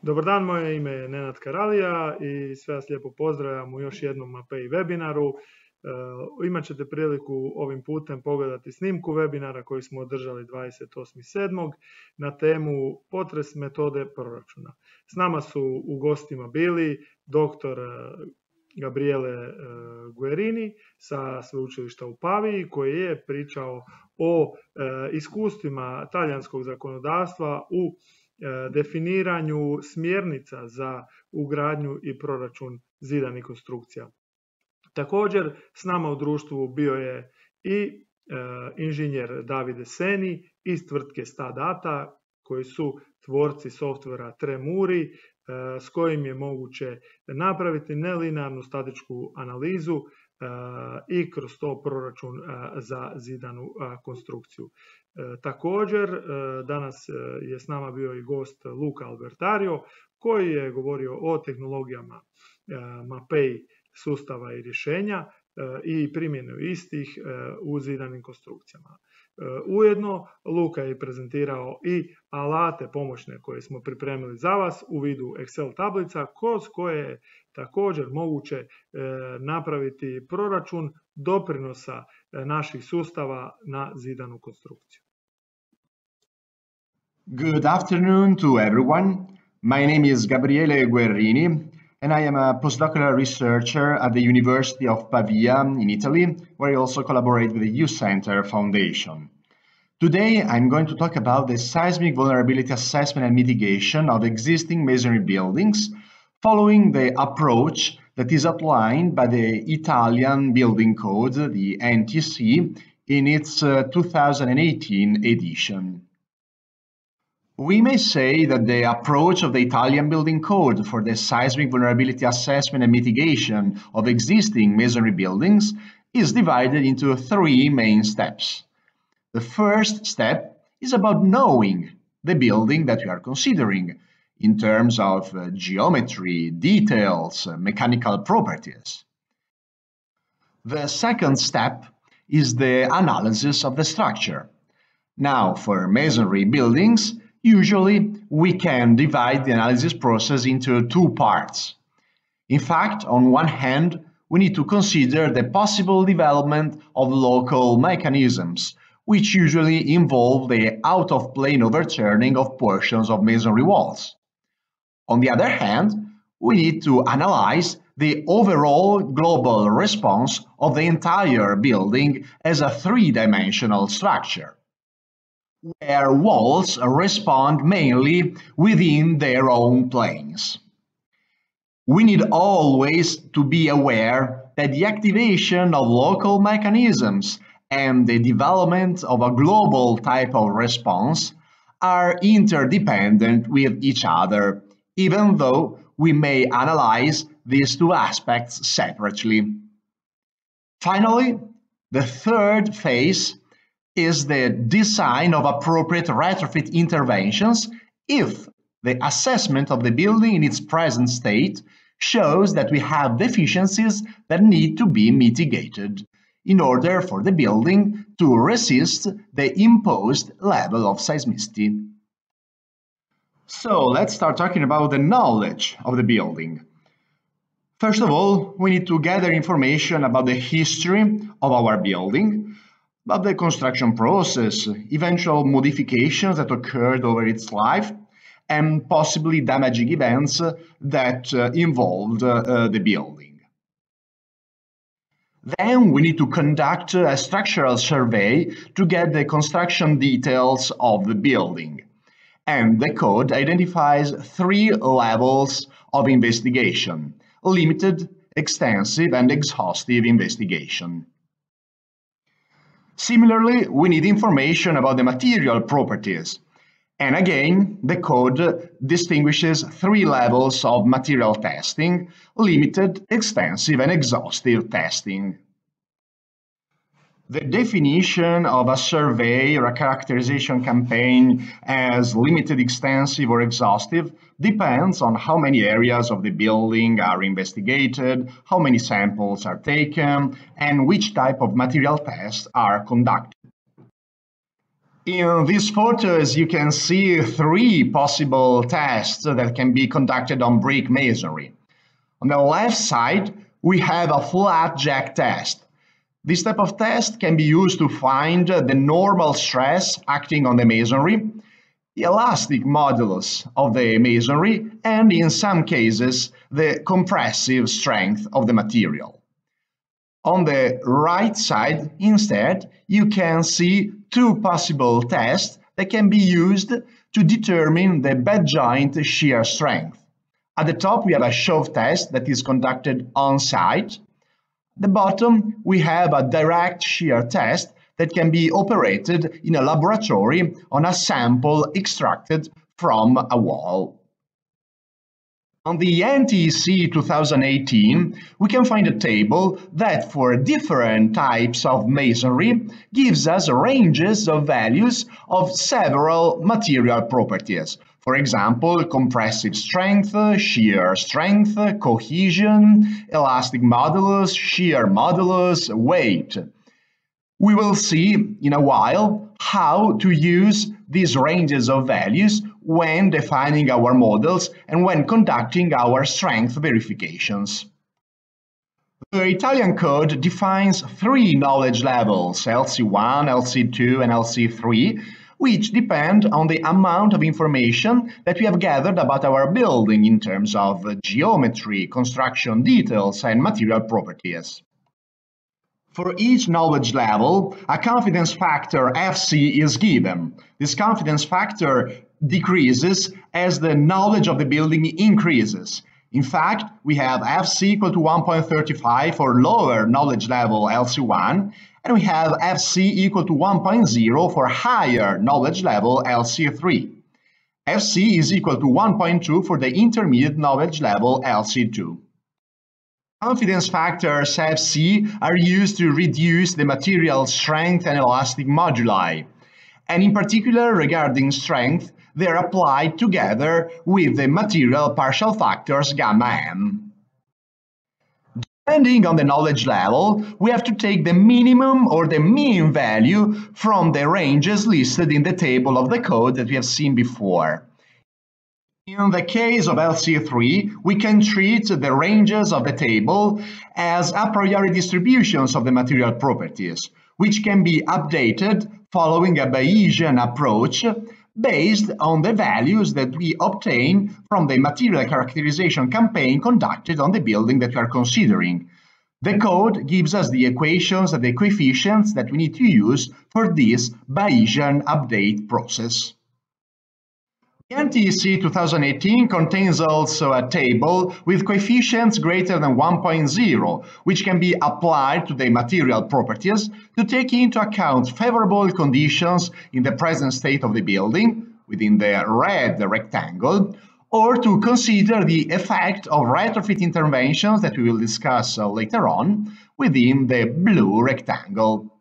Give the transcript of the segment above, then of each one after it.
Dobar dan, moje ime je Nenad Karalija i sve vas lijepo pozdravljam u još jednom Mapei webinaru. Imat ćete priliku ovim putem pogledati snimku webinara koji smo održali 28.7. na temu Potres metode proračuna. S nama su u gostima bili dr. Gabriele Guerrini sa Sveučilišta u Paviji, koji je pričao o iskustvima talijanskog zakonodavstva u definiranju smjernica za ugradnju i proračun zidanih konstrukcija. Također s nama u društvu bio je i inženjer Davide Seni iz tvrtke S.T.A. koji su tvorci softvera Tremuri s kojim je moguće napraviti nelinearnu statičku analizu i kroz to proračun za zidanu konstrukciju. Također danas je s nama bio i gost Luca Albertario koji je govorio o tehnologijama Mapei sustava i rješenja i primjenu istih u zidanim konstrukcijama. Ujedno, Luka je prezentirao i alate pomoćne koje smo pripremili za vas u vidu Excel tablica kroz koje je također moguće napraviti proračun doprinosa naših sustava na zidanu konstrukciju. Good afternoon to everyone. My name is Gabriele Guerrini and I am a postdoctoral researcher at the University of Pavia in Italy, where I also collaborate with the EUCENTRE Foundation. Today, I'm going to talk about the seismic vulnerability assessment and mitigation of existing masonry buildings, following the approach that is outlined by the Italian Building Code, the NTC, in its 2018 edition. We may say that the approach of the Italian Building Code for the seismic vulnerability assessment and mitigation of existing masonry buildings is divided into three main steps. The first step is about knowing the building that we are considering in terms of geometry, details, mechanical properties. The second step is the analysis of the structure. Now, for masonry buildings, usually we can divide the analysis process into two parts. In fact, on one hand, we need to consider the possible development of local mechanisms, which usually involve the out-of-plane overturning of portions of masonry walls. On the other hand, we need to analyze the overall global response of the entire building as a three-dimensional structure, where walls respond mainly within their own planes. We need always to be aware that the activation of local mechanisms and the development of a global type of response are interdependent with each other, even though we may analyze these two aspects separately. Finally, the third phase is the design of appropriate retrofit interventions if the assessment of the building in its present state shows that we have deficiencies that need to be mitigated in order for the building to resist the imposed level of seismicity. So let's start talking about the knowledge of the building. First of all, we need to gather information about the history of our building, about the construction process, eventual modifications that occurred over its life, and possibly damaging events that involved the building. Then we need to conduct a structural survey to get the construction details of the building. And the code identifies three levels of investigation: limited, extensive, and exhaustive investigation. Similarly, we need information about the material properties. And again, the code distinguishes three levels of material testing: limited, extensive, and exhaustive testing. The definition of a survey or a characterization campaign as limited, extensive, or exhaustive depends on how many areas of the building are investigated, how many samples are taken, and which type of material tests are conducted. In these photos, you can see three possible tests that can be conducted on brick masonry. On the left side, we have a flat jack test. This type of test can be used to find the normal stress acting on the masonry, the elastic modulus of the masonry, and in some cases, the compressive strength of the material. On the right side, instead, you can see two possible tests that can be used to determine the bed joint shear strength. At the top, we have a shove test that is conducted on site. At the bottom, we have a direct shear test that can be operated in a laboratory on a sample extracted from a wall. On the NTEC 2018, we can find a table that for different types of masonry gives us ranges of values of several material properties. For example, compressive strength, shear strength, cohesion, elastic modulus, shear modulus, weight. We will see in a while how to use these ranges of values when defining our models and when conducting our strength verifications. The Italian code defines three knowledge levels, LC1, LC2, and LC3, which depend on the amount of information that we have gathered about our building in terms of geometry, construction details, and material properties. For each knowledge level, a confidence factor FC is given. This confidence factor decreases as the knowledge of the building increases. In fact, we have FC equal to 1.35 for lower knowledge level LC1, and we have FC equal to 1.0 for higher knowledge level LC3. FC is equal to 1.2 for the intermediate knowledge level LC2. Confidence factors FC are used to reduce the material strength and elastic moduli, and in particular regarding strength, they are applied together with the material partial factors gamma m. Depending on the knowledge level, we have to take the minimum or the mean value from the ranges listed in the table of the code that we have seen before. In the case of LC3, we can treat the ranges of the table as a priori distributions of the material properties, which can be updated following a Bayesian approach based on the values that we obtain from the material characterization campaign conducted on the building that we are considering. The code gives us the equations and the coefficients that we need to use for this Bayesian update process. The NTEC 2018 contains also a table with coefficients greater than 1.0, which can be applied to the material properties to take into account favorable conditions in the present state of the building, within the red rectangle, or to consider the effect of retrofit interventions that we will discuss later on, within the blue rectangle.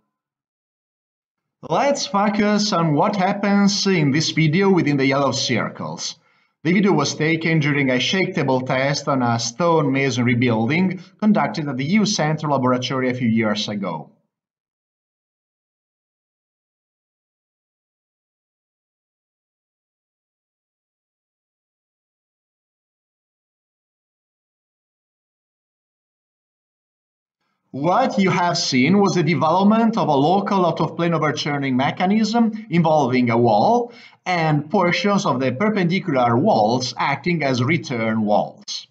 Let's focus on what happens in this video within the yellow circles. The video was taken during a shake table test on a stone masonry building conducted at the EUCENTRE laboratory a few years ago. What you have seen was the development of a local out-of-plane overturning mechanism involving a wall and portions of the perpendicular walls acting as return walls.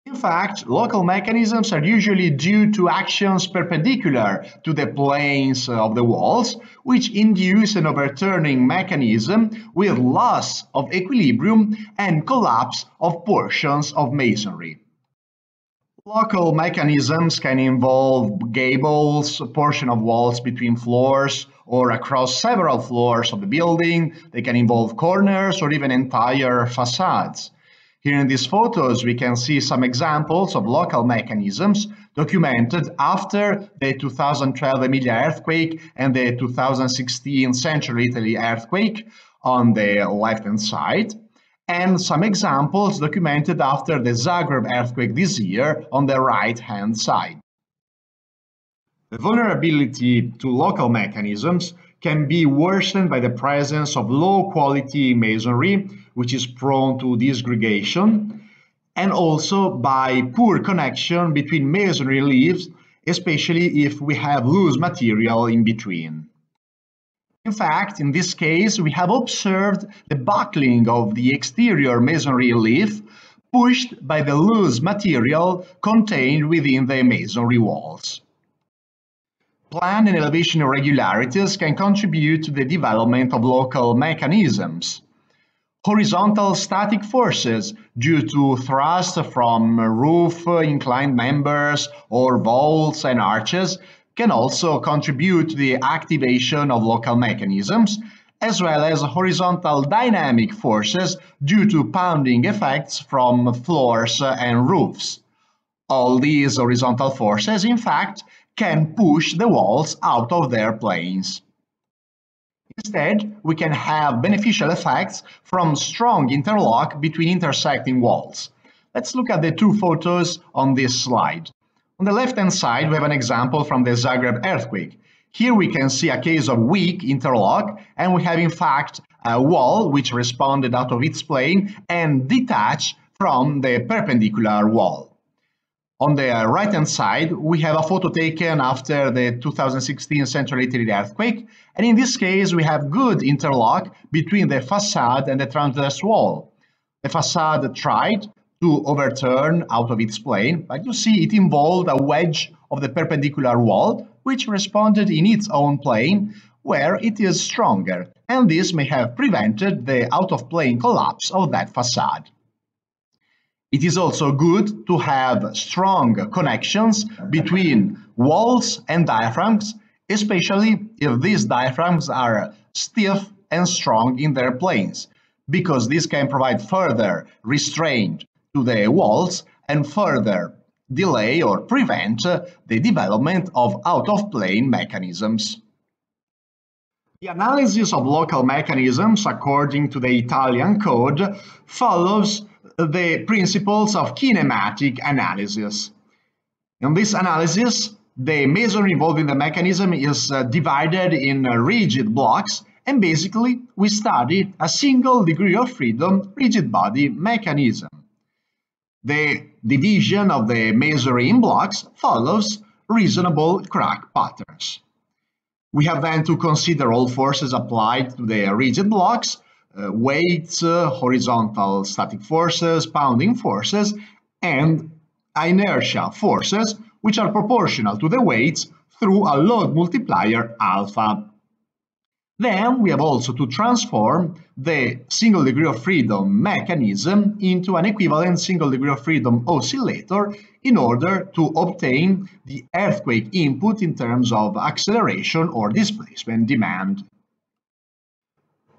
In fact, local mechanisms are usually due to actions perpendicular to the planes of the walls, which induce an overturning mechanism with loss of equilibrium and collapse of portions of masonry. Local mechanisms can involve gables, a portion of walls between floors, or across several floors of the building. They can involve corners or even entire facades. Here in these photos, we can see some examples of local mechanisms documented after the 2012 Emilia earthquake and the 2016 Central Italy earthquake on the left-hand side, and some examples documented after the Zagreb earthquake this year on the right-hand side. The vulnerability to local mechanisms can be worsened by the presence of low-quality masonry, which is prone to disgregation, and also by poor connection between masonry leaves, especially if we have loose material in between. In fact, in this case, we have observed the buckling of the exterior masonry leaf pushed by the loose material contained within the masonry walls. Plan and elevation irregularities can contribute to the development of local mechanisms. Horizontal static forces due to thrust from roof, inclined members, or vaults and arches can also contribute to the activation of local mechanisms, as well as horizontal dynamic forces due to pounding effects from floors and roofs. All these horizontal forces, in fact, can push the walls out of their planes. Instead, we can have beneficial effects from strong interlock between intersecting walls. Let's look at the two photos on this slide. On the left-hand side, we have an example from the Zagreb earthquake. Here we can see a case of weak interlock, and we have in fact a wall which responded out of its plane and detached from the perpendicular wall. On the right-hand side, we have a photo taken after the 2016 Central Italy earthquake, and in this case we have good interlock between the facade and the transverse wall. The facade tried to overturn out of its plane, but you see it involved a wedge of the perpendicular wall, which responded in its own plane, where it is stronger, and this may have prevented the out-of-plane collapse of that facade. It is also good to have strong connections between walls and diaphragms, especially if these diaphragms are stiff and strong in their planes, because this can provide further restraint to the walls and further delay or prevent the development of out-of-plane mechanisms. The analysis of local mechanisms, according to the Italian code, follows the principles of kinematic analysis. In this analysis, the masonry involved in the mechanism is divided in rigid blocks, and basically we study a single degree of freedom rigid body mechanism. The division of the masonry in blocks follows reasonable crack patterns. We have then to consider all forces applied to the rigid blocks, weights, horizontal static forces, pounding forces, and inertia forces, which are proportional to the weights through a load multiplier alpha. Then we have also to transform the single degree of freedom mechanism into an equivalent single degree of freedom oscillator in order to obtain the earthquake input in terms of acceleration or displacement demand.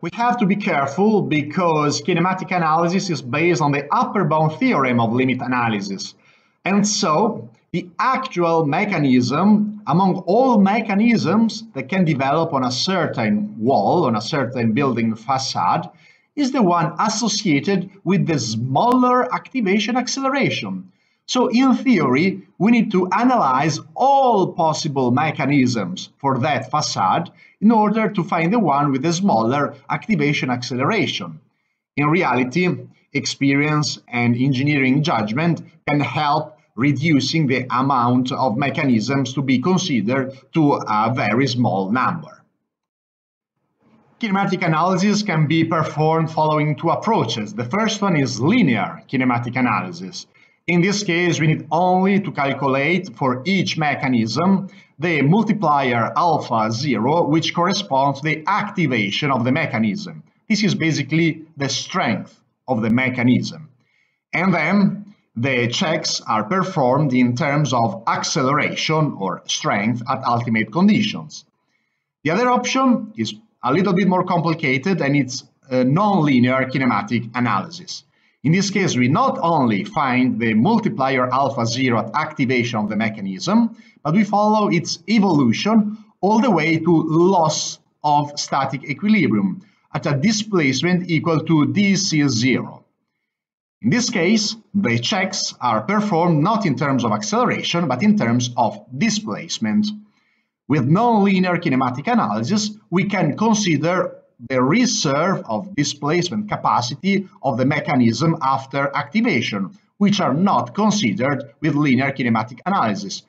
We have to be careful because kinematic analysis is based on the upper bound theorem of limit analysis. And so the actual mechanism among all mechanisms that can develop on a certain wall, on a certain building facade, is the one associated with the smaller activation acceleration. So in theory, we need to analyze all possible mechanisms for that facade in order to find the one with the smaller activation acceleration. In reality, experience and engineering judgment can help reducing the amount of mechanisms to be considered to a very small number. Kinematic analysis can be performed following two approaches. The first one is linear kinematic analysis. In this case, we need only to calculate for each mechanism the multiplier alpha 0, which corresponds to the activation of the mechanism. This is basically the strength of the mechanism. And then the checks are performed in terms of acceleration or strength at ultimate conditions. The other option is a little bit more complicated, and it's a non-linear kinematic analysis. In this case, we not only find the multiplier alpha 0 at activation of the mechanism, but we follow its evolution all the way to loss of static equilibrium at a displacement equal to dc0. In this case, the checks are performed not in terms of acceleration, but in terms of displacement. With nonlinear kinematic analysis, we can consider the reserve of displacement capacity of the mechanism after activation, which are not considered with linear kinematic analysis.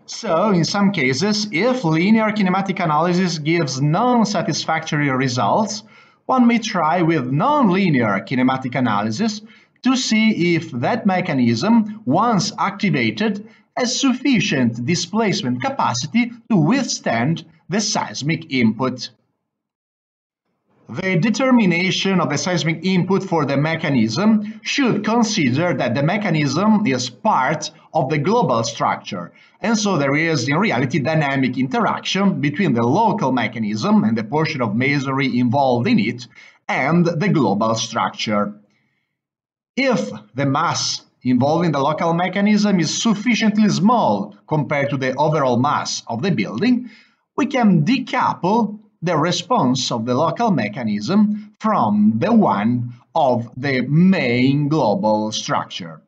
So, in some cases, if linear kinematic analysis gives non-satisfactory results, one may try with nonlinear kinematic analysis to see if that mechanism, once activated, has sufficient displacement capacity to withstand the seismic input. The determination of the seismic input for the mechanism should consider that the mechanism is part of the global structure, and so there is in reality dynamic interaction between the local mechanism and the portion of masonry involved in it and the global structure. If the mass involved in the local mechanism is sufficiently small compared to the overall mass of the building, we can decouple the response of the local mechanism from the one of the main global structure.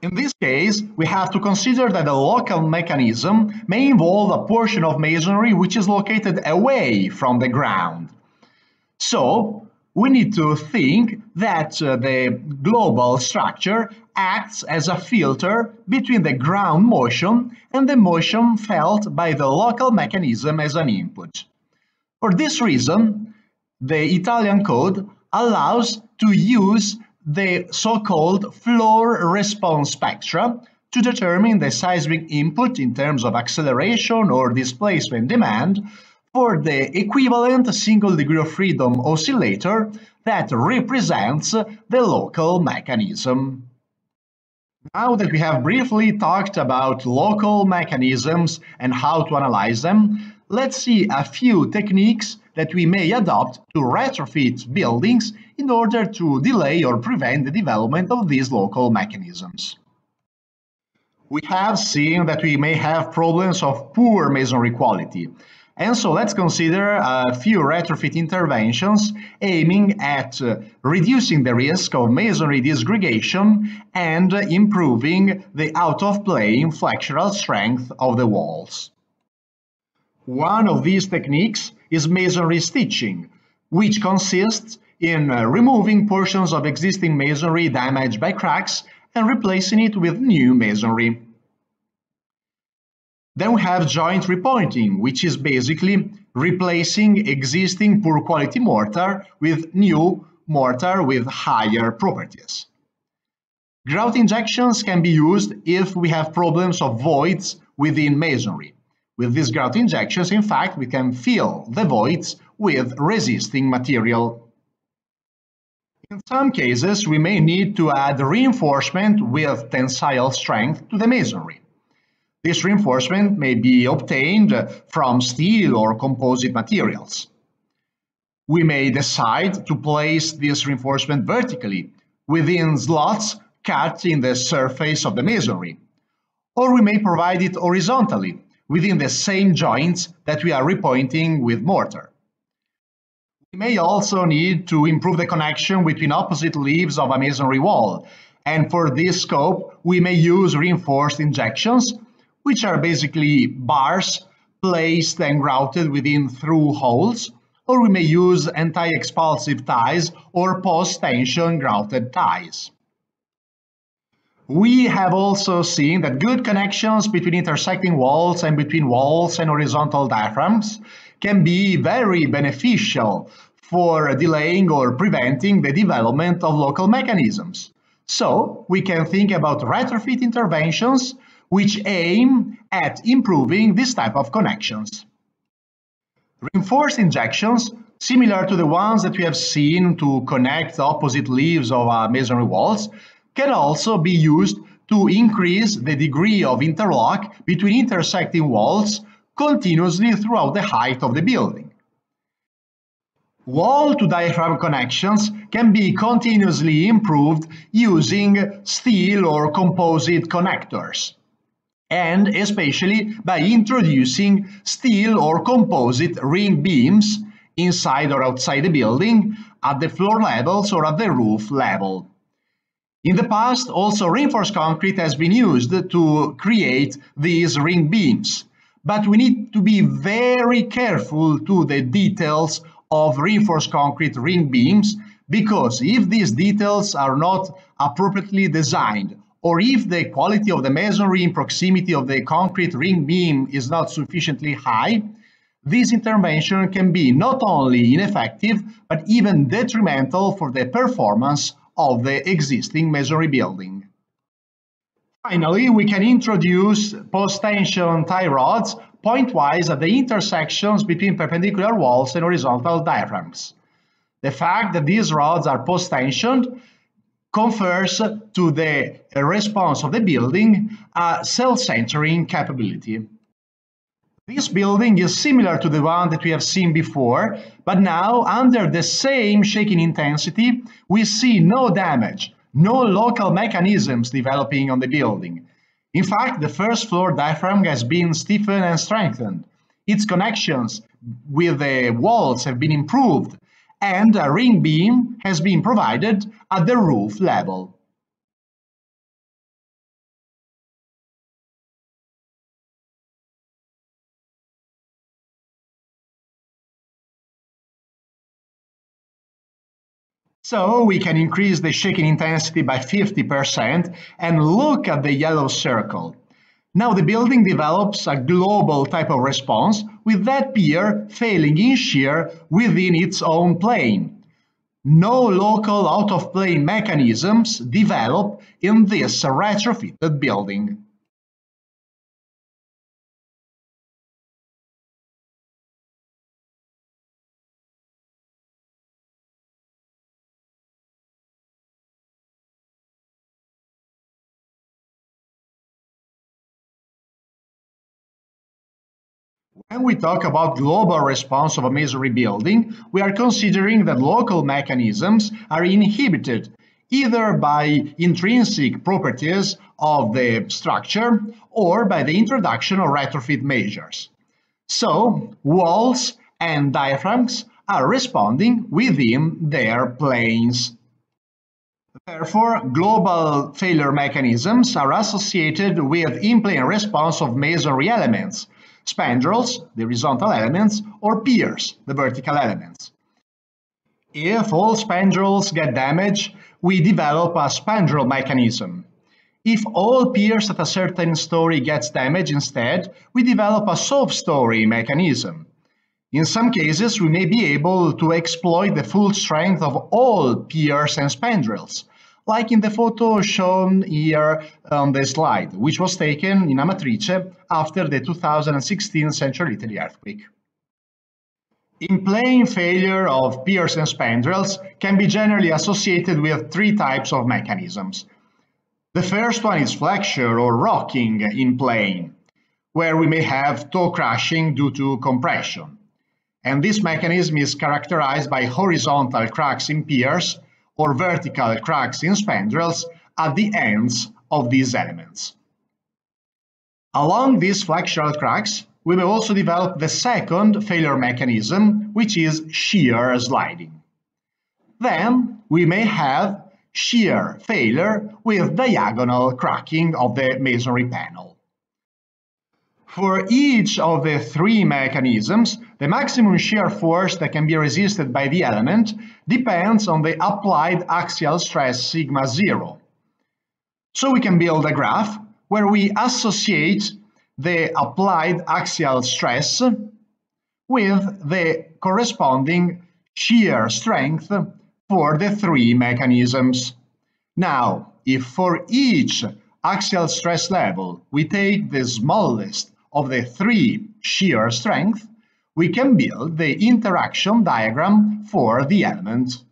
In this case, we have to consider that the local mechanism may involve a portion of masonry which is located away from the ground. So, we need to think that the global structure acts as a filter between the ground motion and the motion felt by the local mechanism as an input. For this reason, the Italian code allows to use the so-called floor response spectra to determine the seismic input in terms of acceleration or displacement demand for the equivalent single degree of freedom oscillator that represents the local mechanism. Now that we have briefly talked about local mechanisms and how to analyze them, let's see a few techniques that we may adopt to retrofit buildings in order to delay or prevent the development of these local mechanisms. We have seen that we may have problems of poor masonry quality, and so let's consider a few retrofit interventions aiming at reducing the risk of masonry disgregation and improving the out-of-plane flexural strength of the walls. One of these techniques is masonry stitching, which consists in removing portions of existing masonry damaged by cracks and replacing it with new masonry. Then we have joint repointing, which is basically replacing existing poor quality mortar with new mortar with higher properties. Grout injections can be used if we have problems of voids within masonry. With these grout injections, in fact, we can fill the voids with resisting material. In some cases, we may need to add reinforcement with tensile strength to the masonry. This reinforcement may be obtained from steel or composite materials. We may decide to place this reinforcement vertically within slots cut in the surface of the masonry, or we may provide it horizontally within the same joints that we are repointing with mortar. We may also need to improve the connection between opposite leaves of a masonry wall, and for this scope we may use reinforced injections, which are basically bars placed and grouted within through holes, or we may use anti-expulsive ties or post-tension grouted ties. We have also seen that good connections between intersecting walls and between walls and horizontal diaphragms can be very beneficial for delaying or preventing the development of local mechanisms. So we can think about retrofit interventions which aim at improving this type of connections. Reinforced injections, similar to the ones that we have seen to connect opposite leaves of masonry walls, can also be used to increase the degree of interlock between intersecting walls continuously throughout the height of the building. Wall-to-diaphragm connections can be continuously improved using steel or composite connectors, and especially by introducing steel or composite ring beams inside or outside the building, at the floor levels or at the roof level. In the past, also reinforced concrete has been used to create these ring beams, but we need to be very careful to the details of reinforced concrete ring beams, because if these details are not appropriately designed, or if the quality of the masonry in proximity of the concrete ring beam is not sufficiently high, this intervention can be not only ineffective, but even detrimental for the performance of the existing masonry building. Finally, we can introduce post-tension tie rods pointwise at the intersections between perpendicular walls and horizontal diaphragms. The fact that these rods are post-tensioned confers to the response of the building a self-centering capability. This building is similar to the one that we have seen before, but now under the same shaking intensity, we see no damage, no local mechanisms developing on the building. In fact, the first floor diaphragm has been stiffened and strengthened. Its connections with the walls have been improved, and a ring beam has been provided at the roof level. So we can increase the shaking intensity by 50% and look at the yellow circle. Now the building develops a global type of response with that pier failing in shear within its own plane. No local out-of-plane mechanisms develop in this retrofitted building. When we talk about global response of a masonry building, we are considering that local mechanisms are inhibited either by intrinsic properties of the structure or by the introduction of retrofit measures. So, walls and diaphragms are responding within their planes. Therefore, global failure mechanisms are associated with in-plane response of masonry elements, spandrels, the horizontal elements, or piers, the vertical elements. If all spandrels get damaged, we develop a spandrel mechanism. If all piers at a certain story gets damaged instead, we develop a soft-story mechanism. In some cases, we may be able to exploit the full strength of all piers and spandrels, like in the photo shown here on the slide, which was taken in Amatrice after the 2016 Central Italy earthquake. In-plane failure of piers and spandrels can be generally associated with three types of mechanisms. The first one is flexure or rocking in plane, where we may have toe crushing due to compression. And this mechanism is characterized by horizontal cracks in piers or vertical cracks in spandrels at the ends of these elements. Along these flexural cracks, we may also develop the second failure mechanism, which is shear sliding. Then we may have shear failure with diagonal cracking of the masonry panel. For each of the three mechanisms, the maximum shear force that can be resisted by the element depends on the applied axial stress sigma 0. So we can build a graph where we associate the applied axial stress with the corresponding shear strength for the three mechanisms. Now, if for each axial stress level we take the smallest of the three shear strength, we can build the interaction diagram for the element.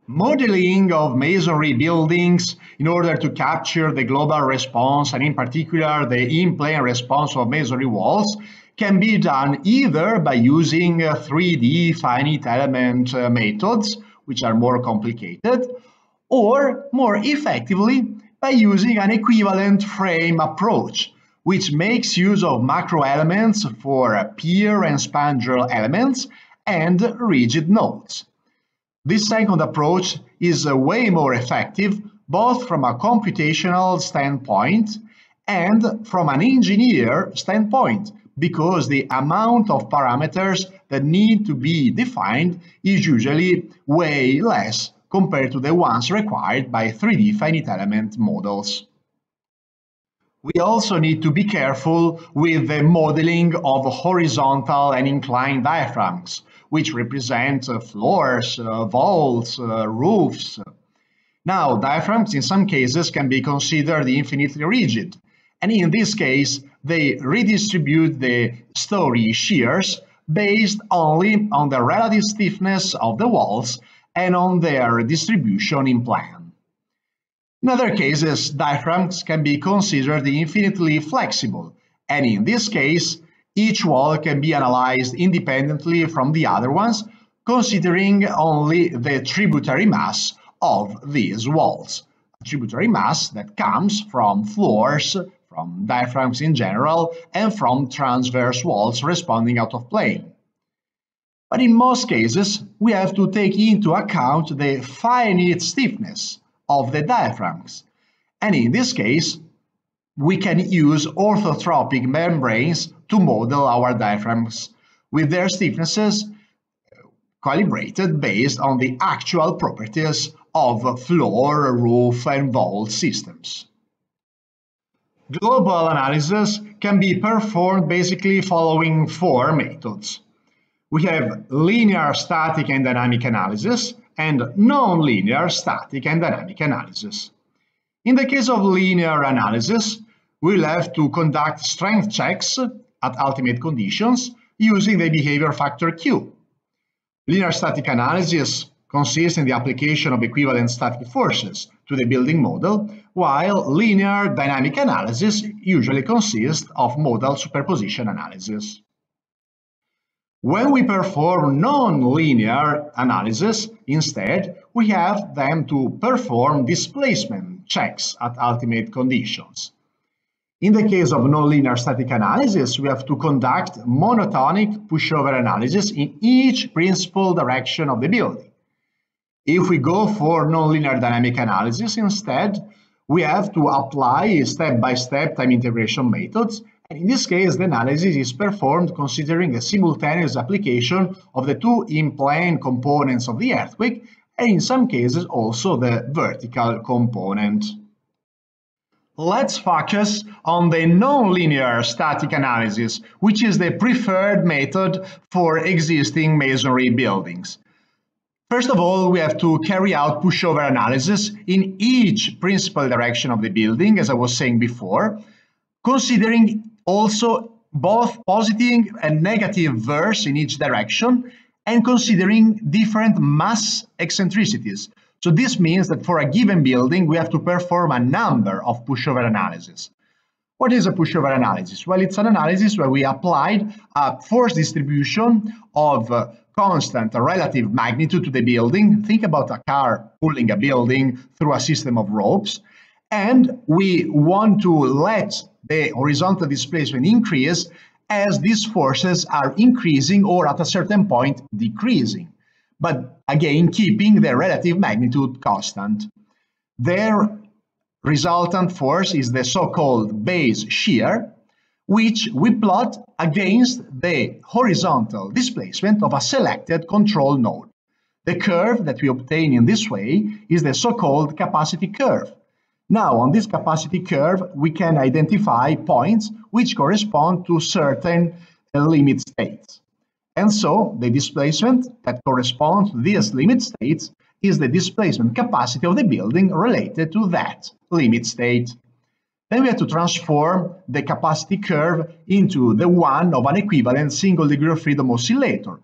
Modeling of masonry buildings in order to capture the global response, and in particular the in-plane response of masonry walls, can be done either by using 3D finite element methods, which are more complicated, or more effectively by using an equivalent frame approach, which makes use of macro elements for pier and spandrel elements and rigid nodes. This second approach is way more effective, both from a computational standpoint and from an engineer standpoint, because the amount of parameters that need to be defined is usually way less compared to the ones required by 3D finite element models. We also need to be careful with the modeling of horizontal and inclined diaphragms, which represent floors, vaults, roofs. Now, diaphragms in some cases can be considered infinitely rigid, and in this case, they redistribute the story shears based only on the relative stiffness of the walls and on their distribution in plan. In other cases, diaphragms can be considered infinitely flexible, and in this case, each wall can be analyzed independently from the other ones, considering only the tributary mass of these walls. A tributary mass that comes from floors, from diaphragms in general, and from transverse walls responding out of plane. But in most cases, we have to take into account the finite stiffness of the diaphragms. And in this case, we can use orthotropic membranes to model our diaphragms with their stiffnesses calibrated based on the actual properties of floor, roof, and vault systems. Global analysis can be performed basically following 4 methods. We have linear static and dynamic analysis and non-linear static and dynamic analysis. In the case of linear analysis, we'll have to conduct strength checks at ultimate conditions using the behavior factor Q. Linear static analysis consists in the application of equivalent static forces to the building model, while linear dynamic analysis usually consists of modal superposition analysis. When we perform non-linear analysis, instead, we have then to perform displacement checks at ultimate conditions. In the case of non-linear static analysis, we have to conduct monotonic pushover analysis in each principal direction of the building. If we go for non-linear dynamic analysis instead, we have to apply step-by-step time integration methods. And in this case, the analysis is performed considering a simultaneous application of the 2 in-plane components of the earthquake, and in some cases also the vertical component. Let's focus on the non-linear static analysis, which is the preferred method for existing masonry buildings. First of all, we have to carry out pushover analysis in each principal direction of the building, as I was saying before, considering also both positive and negative verse in each direction, and considering different mass eccentricities. So this means that for a given building, we have to perform a number of pushover analysis. What is a pushover analysis? Well, it's an analysis where we applied a force distribution of constant relative magnitude to the building. Think about a car pulling a building through a system of ropes. And we want to let the horizontal displacement increase as these forces are increasing or at a certain point decreasing, but again keeping the relative magnitude constant. Their resultant force is the so-called base shear, which we plot against the horizontal displacement of a selected control node. The curve that we obtain in this way is the so-called capacity curve. Now, on this capacity curve, we can identify points which correspond to certain limit states. And so, the displacement that corresponds to these limit states is the displacement capacity of the building related to that limit state. Then we have to transform the capacity curve into the one of an equivalent single degree of freedom oscillator,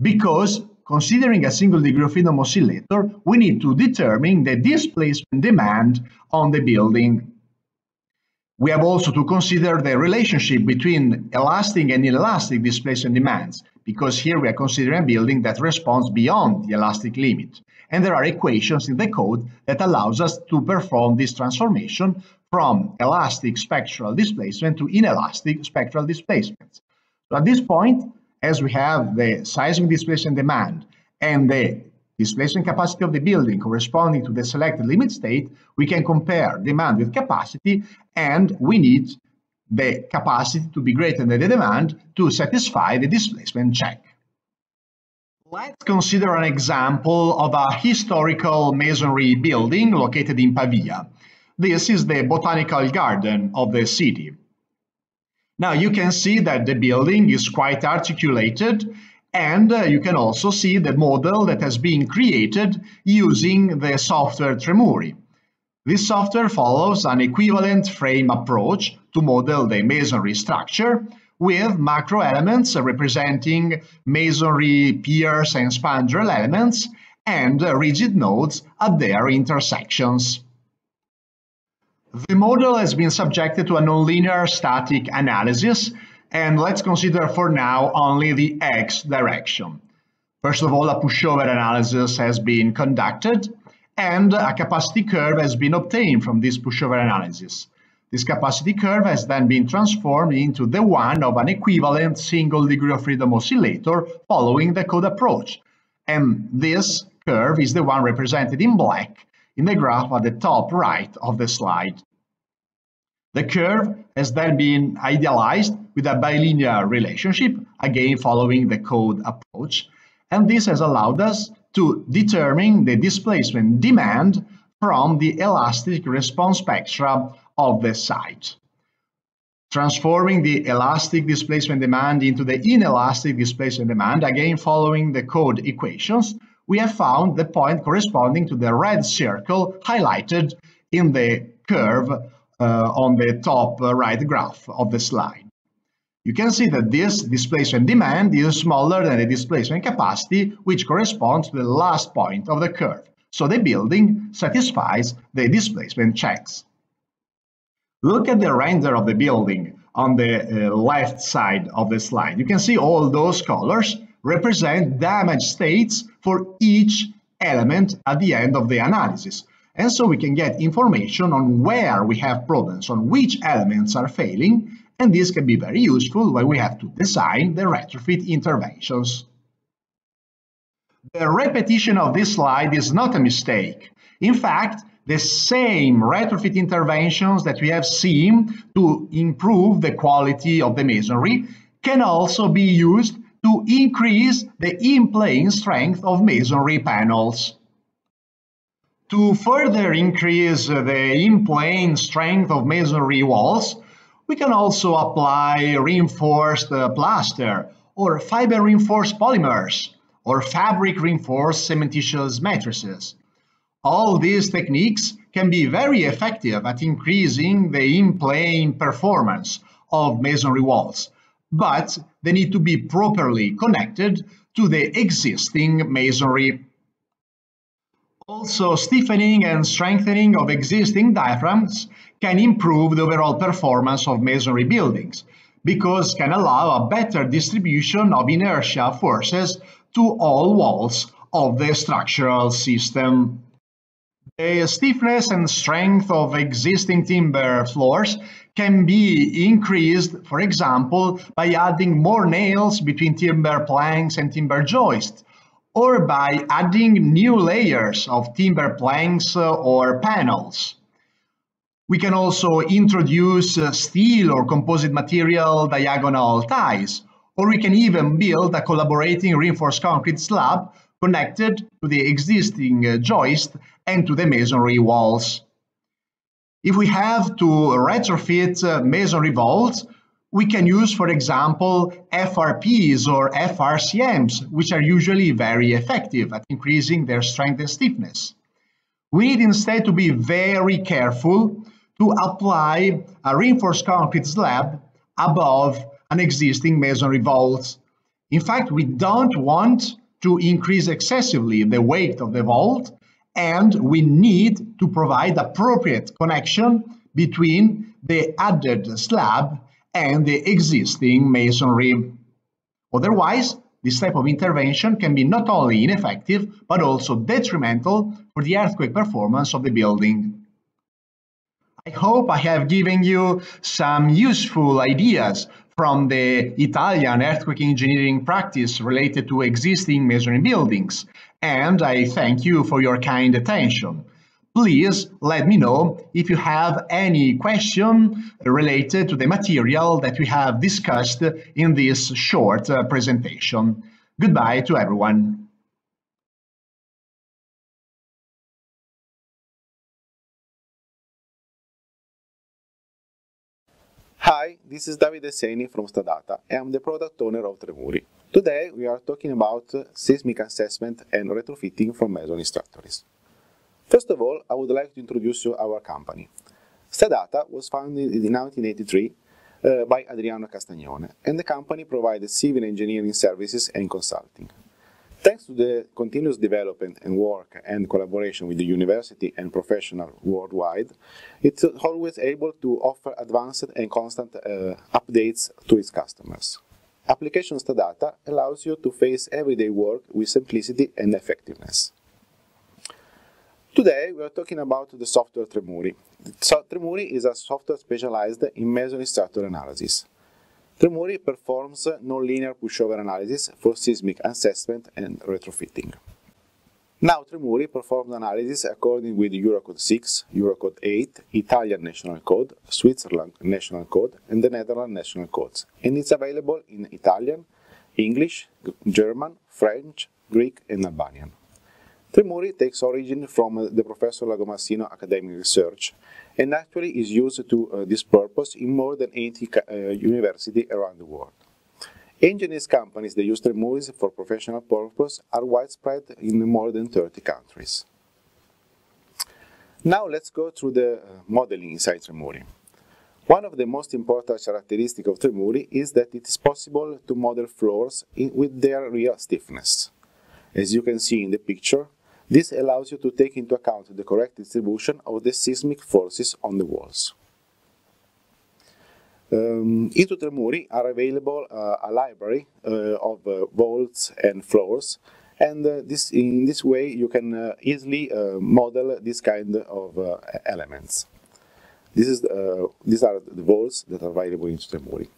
because considering a single degree of freedom oscillator, we need to determine the displacement demand on the building. We have also to consider the relationship between elastic and inelastic displacement demands, because here we are considering a building that responds beyond the elastic limit. And there are equations in the code that allows us to perform this transformation from elastic spectral displacement to inelastic spectral displacement. So at this point, as we have the seismic displacement demand and the displacement capacity of the building corresponding to the selected limit state, we can compare demand with capacity, and we need the capacity to be greater than the demand to satisfy the displacement check. Let's consider an example of a historical masonry building located in Pavia. This is the botanical garden of the city. Now you can see that the building is quite articulated, and you can also see the model that has been created using the software Tremuri. This software follows an equivalent frame approach to model the masonry structure, with macro elements representing masonry piers and spandrel elements, and rigid nodes at their intersections. The model has been subjected to a nonlinear static analysis, and let's consider for now only the X direction. First of all, a pushover analysis has been conducted, and a capacity curve has been obtained from this pushover analysis. This capacity curve has then been transformed into the one of an equivalent single degree of freedom oscillator following the code approach. And this curve is the one represented in black in the graph at the top right of the slide. The curve has then been idealized with a bilinear relationship, again following the code approach, and this has allowed us to determine the displacement demand from the elastic response spectra of the site. Transforming the elastic displacement demand into the inelastic displacement demand, again following the code equations, we have found the point corresponding to the red circle highlighted in the curve on the top right graph of the slide. You can see that this displacement demand is smaller than the displacement capacity, which corresponds to the last point of the curve. So the building satisfies the displacement checks. Look at the render of the building on the left side of the slide. You can see all those colors represent damage states for each element at the end of the analysis. And so we can get information on where we have problems, on which elements are failing, and this can be very useful when we have to design the retrofit interventions. The repetition of this slide is not a mistake. In fact, the same retrofit interventions that we have seen to improve the quality of the masonry can also be used to increase the in-plane strength of masonry panels. To further increase the in-plane strength of masonry walls, we can also apply reinforced plaster, or fiber-reinforced polymers, or fabric-reinforced cementitious matrices. All these techniques can be very effective at increasing the in-plane performance of masonry walls, but they need to be properly connected to the existing masonry. Also, stiffening and strengthening of existing diaphragms can improve the overall performance of masonry buildings, because can allow a better distribution of inertia forces to all walls of the structural system. The stiffness and strength of existing timber floors can be increased, for example, by adding more nails between timber planks and timber joists, or by adding new layers of timber planks or panels. We can also introduce steel or composite material diagonal ties, or we can even build a collaborating reinforced concrete slab connected to the existing joist and to the masonry walls. If we have to retrofit masonry vaults, we can use, for example, FRPs or FRCMs, which are usually very effective at increasing their strength and stiffness. We need instead to be very careful to apply a reinforced concrete slab above an existing masonry vault. In fact, we don't want to increase excessively the weight of the vault, and we need to provide appropriate connection between the added slab and the existing masonry. Otherwise, this type of intervention can be not only ineffective, but also detrimental for the earthquake performance of the building. I hope I have given you some useful ideas from the Italian earthquake engineering practice related to existing masonry buildings, and I thank you for your kind attention. Please let me know if you have any question related to the material that we have discussed in this short presentation. Goodbye to everyone. Hi, this is Davide Seni from S.T.A. and I'm the product owner of Tremuri. Today we are talking about seismic assessment and retrofitting for masonry structures. First of all, I would like to introduce you our company. S.T.A. was founded in 1983 by Adriano Castagnone, and the company provides civil engineering services and consulting. Thanks to the continuous development and work and collaboration with the university and professionals worldwide, it's always able to offer advanced and constant updates to its customers. Application S.T.A. allows you to face everyday work with simplicity and effectiveness. Today we are talking about the software Tremuri. Tremuri is a software specialized in masonry structure analysis. Tremuri performs nonlinear pushover analysis for seismic assessment and retrofitting. Now Tremuri performs analysis according with Eurocode 6, Eurocode 8, Italian National Code, Switzerland National Code, and the Netherlands National Codes, and it's available in Italian, English, German, French, Greek, and Albanian. Tremuri takes origin from the Professor Lagomarsino academic research and actually is used to this purpose in more than 80 universities around the world. Engineers companies that use Tremuri for professional purpose are widespread in more than 30 countries. Now let's go through the modeling inside Tremuri. One of the most important characteristics of Tremuri is that it is possible to model floors with their real stiffness. As you can see in the picture, this allows you to take into account the correct distribution of the seismic forces on the walls. Into Tremuri are available a library of vaults and floors, and in this way you can easily model this kind of elements. These are the vaults that are available in Tremuri.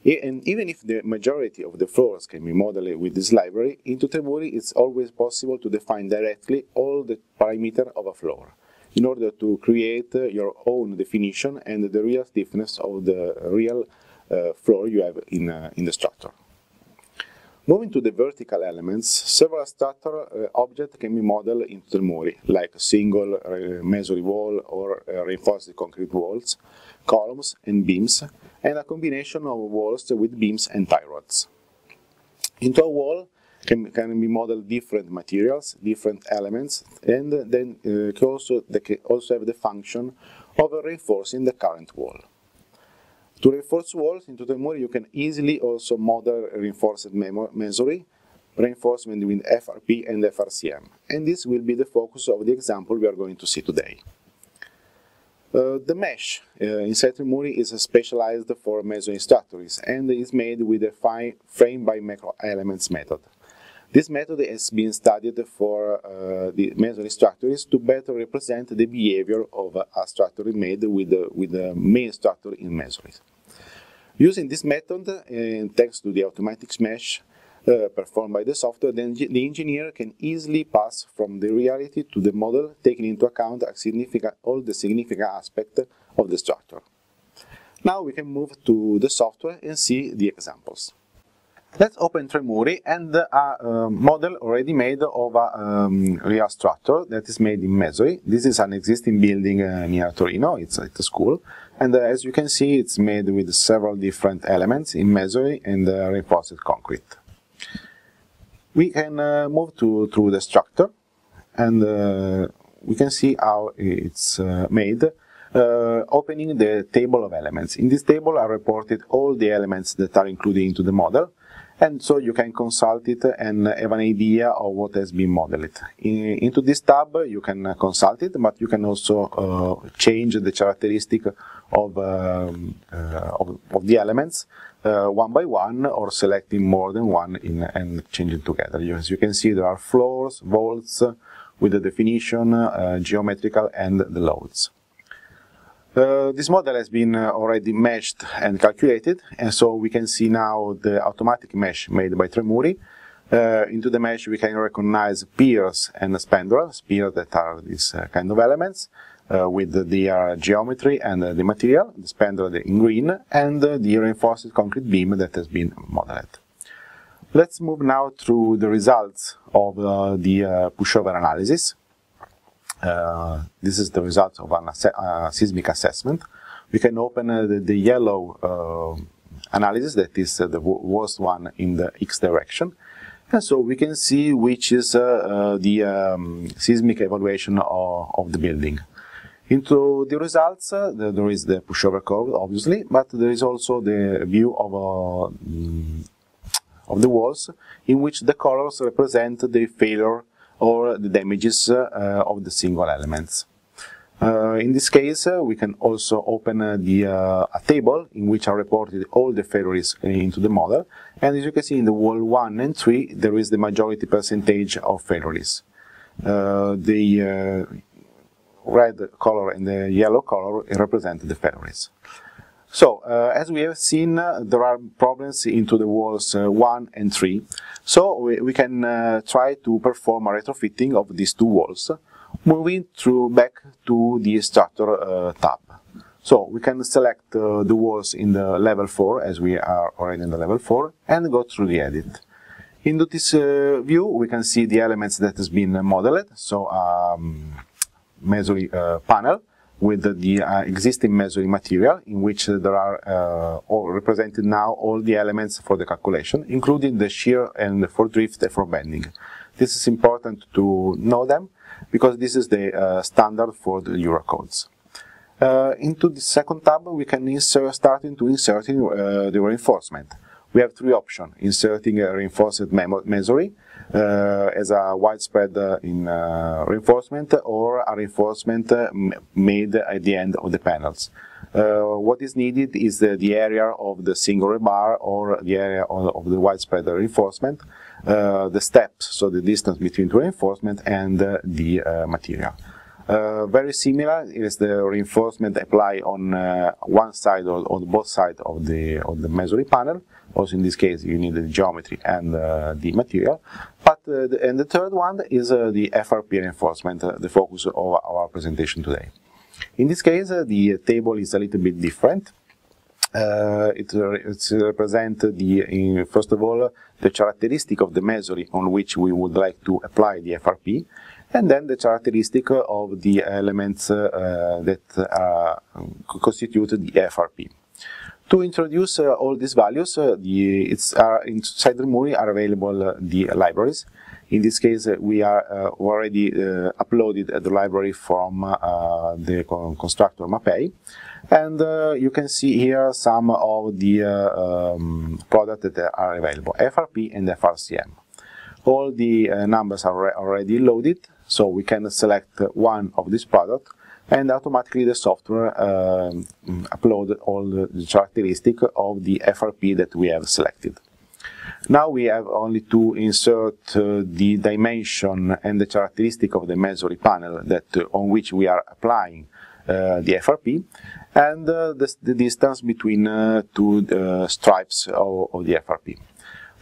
And even if the majority of the floors can be modeled with this library, into Tremuri it's always possible to define directly all the parameters of a floor in order to create your own definition and the real stiffness of the real floor you have in the structure. Moving to the vertical elements, several structural objects can be modeled into Tremuri, like a single masonry wall or reinforced concrete walls, columns and beams, and a combination of walls with beams and tie rods. Into a wall can be modeled different materials, different elements, and then they can also have the function of reinforcing the current wall. To reinforce walls into Tremuri, you can easily also model reinforced masonry, reinforcement with FRP and FRCM, and this will be the focus of the example we are going to see today. The mesh inside Tremuri is specialized for masonry structures and is made with a frame by macro elements method. This method has been studied for the masonry structures to better represent the behavior of a structure made with the main structure in masonry. Using this method, and thanks to the automatic mesh performed by the software, the engineer can easily pass from the reality to the model, taking into account all the significant aspects of the structure. Now we can move to the software and see the examples. Let's open Tremuri and a model already made of a real structure that is made in masonry. This is an existing building near Torino, it's a school, and as you can see it's made with several different elements in masonry and reinforced concrete. We can move through the structure and we can see how it's made, opening the table of elements. In this table are reported all the elements that are included into the model, and so you can consult it and have an idea of what has been modeled. Into this tab you can consult it, but you can also change the characteristic of the elements one by one, or selecting more than one and changing together. As you can see, there are floors, vaults with the definition, geometrical, and the loads. This model has been already meshed and calculated, and so we can see now the automatic mesh made by Tremuri. Into the mesh we can recognize piers and spandrels, piers that are these kind of elements with their geometry and the material, the spandrel in green, and the reinforced concrete beam that has been modeled. Let's move now through the results of the pushover analysis. This is the result of a seismic assessment. We can open the yellow analysis, that is the worst one in the X direction. And so we can see which is the seismic evaluation of the building. Into the results, there is the pushover curve, obviously, but there is also the view of the walls, in which the colors represent the failure or the damages of the single elements. In this case, we can also open a table in which are reported all the failures into the model, and as you can see in the wall 1 and 3 there is the majority percentage of failures. The red color and the yellow color represent the failures. So, as we have seen, there are problems into the walls 1 and 3, so we can try to perform a retrofitting of these two walls, moving back to the structure tab. So, we can select the walls in the level 4, as we are already in the level 4, and go through the edit. Into this view, we can see the elements that has been modeled, so masonry panel, with the existing masonry material, in which there are all represented now all the elements for the calculation, including the shear and for drift and for bending. This is important to know them, because this is the standard for the Eurocodes. Into the second tab, we can start inserting the reinforcement. We have three options: inserting a reinforced masonry as a widespread reinforcement, or a reinforcement made at the end of the panels. What is needed is the area of the single rebar or the area of the widespread reinforcement, the steps, so the distance between the reinforcement and the material. Very similar is the reinforcement applied on one side or on both sides of the masonry panel. Also in this case you need the geometry and the material. But and the third one is the FRP reinforcement, the focus of our presentation today. In this case the table is a little bit different. It represents first of all the characteristic of the masonry on which we would like to apply the FRP, and then the characteristic of the elements that constitute the FRP. To introduce all these values, inside Tremuri are available the libraries. In this case, we are already uploaded the library from the constructor Mapei, and you can see here some of the products that are available: FRP and FRCM. All the numbers are already loaded, so we can select one of these products, and automatically the software upload all the characteristics of the FRP that we have selected. Now we have only to insert the dimension and the characteristic of the masonry panel on which we are applying the FRP, and the distance between two stripes of the FRP.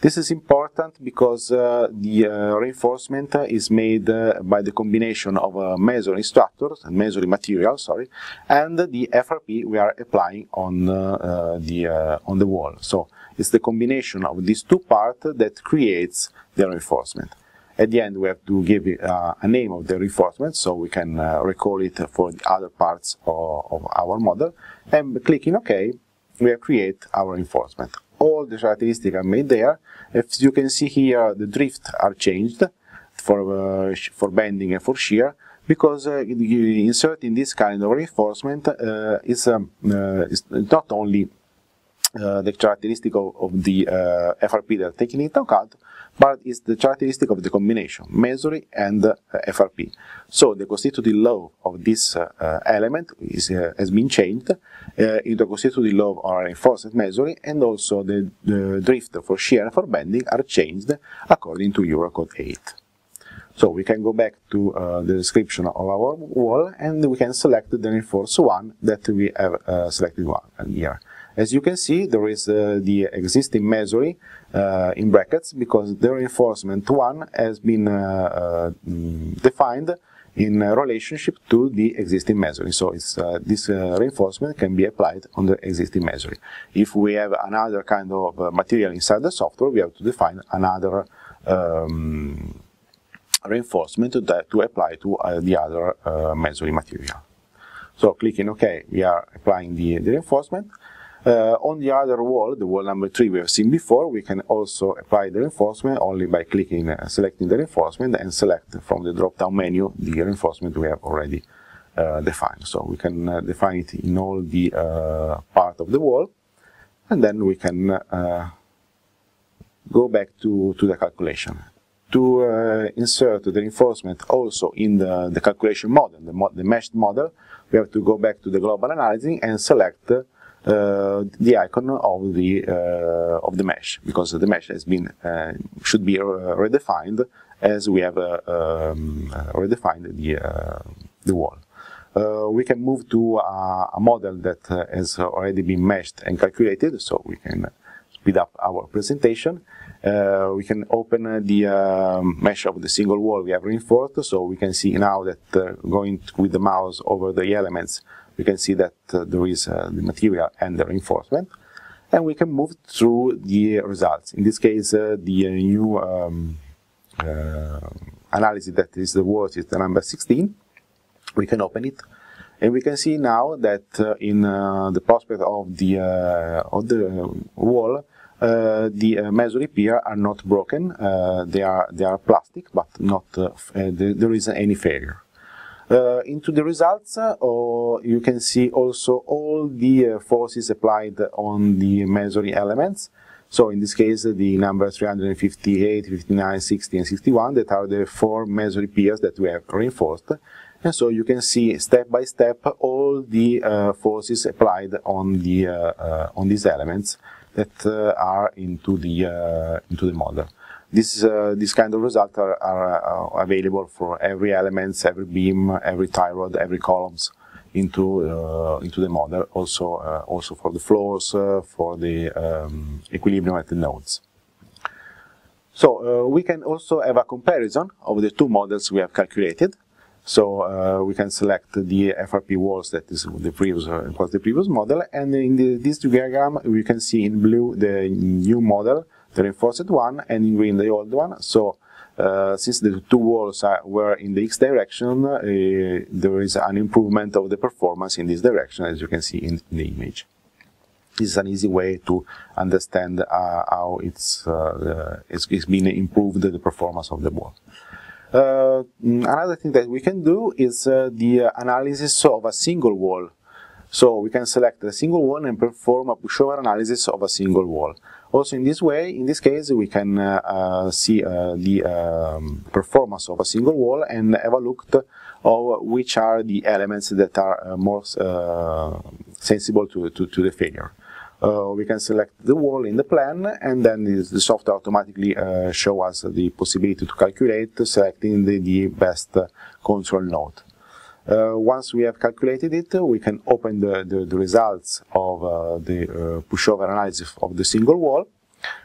This is important because the reinforcement is made by the combination of masonry structures, masonry material, and the FRP we are applying on the wall. So it's the combination of these two parts that creates the reinforcement. At the end, we have to give it a name of the reinforcement, so we can recall it for the other parts of our model. And clicking OK, we create our reinforcement. All the characteristics are made there. As you can see here, the drift are changed for bending and for shear, because inserting this kind of reinforcement is not only the characteristic of the FRP that are taken into account, but it's the characteristic of the combination, masonry and FRP. So the constitutive law of this element has been changed into a constitutive law of our reinforced masonry, and also the drift for shear and for bending are changed according to Eurocode 8. So we can go back to the description of our wall, and we can select the reinforced one that we have selected here. As you can see, there is the existing masonry in brackets, because the reinforcement one has been defined in relationship to the existing masonry. So this reinforcement can be applied on the existing masonry. If we have another kind of material inside the software, we have to define another reinforcement to apply to the other masonry material. So clicking OK, we are applying the reinforcement. On the other wall, the wall number 3 we have seen before, we can also apply the reinforcement only by clicking, selecting the reinforcement, and select from the drop-down menu the reinforcement we have already defined. So we can define it in all the part of the wall, and then we can go back to the calculation. To insert the reinforcement also in the calculation model, the meshed model, we have to go back to the global analysis and select the icon of the mesh, because the mesh has been should be redefined as we have redefined the wall. We can move to a model that has already been meshed and calculated, so we can speed up our presentation. We can open the mesh of the single wall we have reinforced, so we can see now that going with the mouse over the elements, we can see that there is the material and the reinforcement, and we can move through the results. In this case, the new analysis that is the worst is the number 16. We can open it, and we can see now that in the prospect of the wall, the masonry pier are not broken. They are plastic, but not there isn't any failure. Into the results, you can see also all the forces applied on the masonry elements. So in this case, the number 358, 59, 60, and 61, that are the 4 masonry piers that we have reinforced. And so you can see step by step all the forces applied on these elements that are into the model. This kind of results are available for every element, every beam, every tie rod, every columns into the model. Also for the floors, for the equilibrium at the nodes. So we can also have a comparison of the two models we have calculated. So we can select the FRP walls that is the previous model, and in this diagram we can see in blue the new model, the reinforced one, and in green the old one. So since the two walls were in the X direction, there is an improvement of the performance in this direction, as you can see in the image. This is an easy way to understand how it's been improved, the performance of the wall. Another thing that we can do is the analysis of a single wall. So we can select a single wall and perform a pushover analysis of a single wall. Also in this way, in this case, we can see the performance of a single wall and have a look at which are the elements that are more sensible to the failure. We can select the wall in the plan, and then the software automatically shows us the possibility to calculate, selecting the best control node. Once we have calculated it, we can open the results of the pushover analysis of the single wall.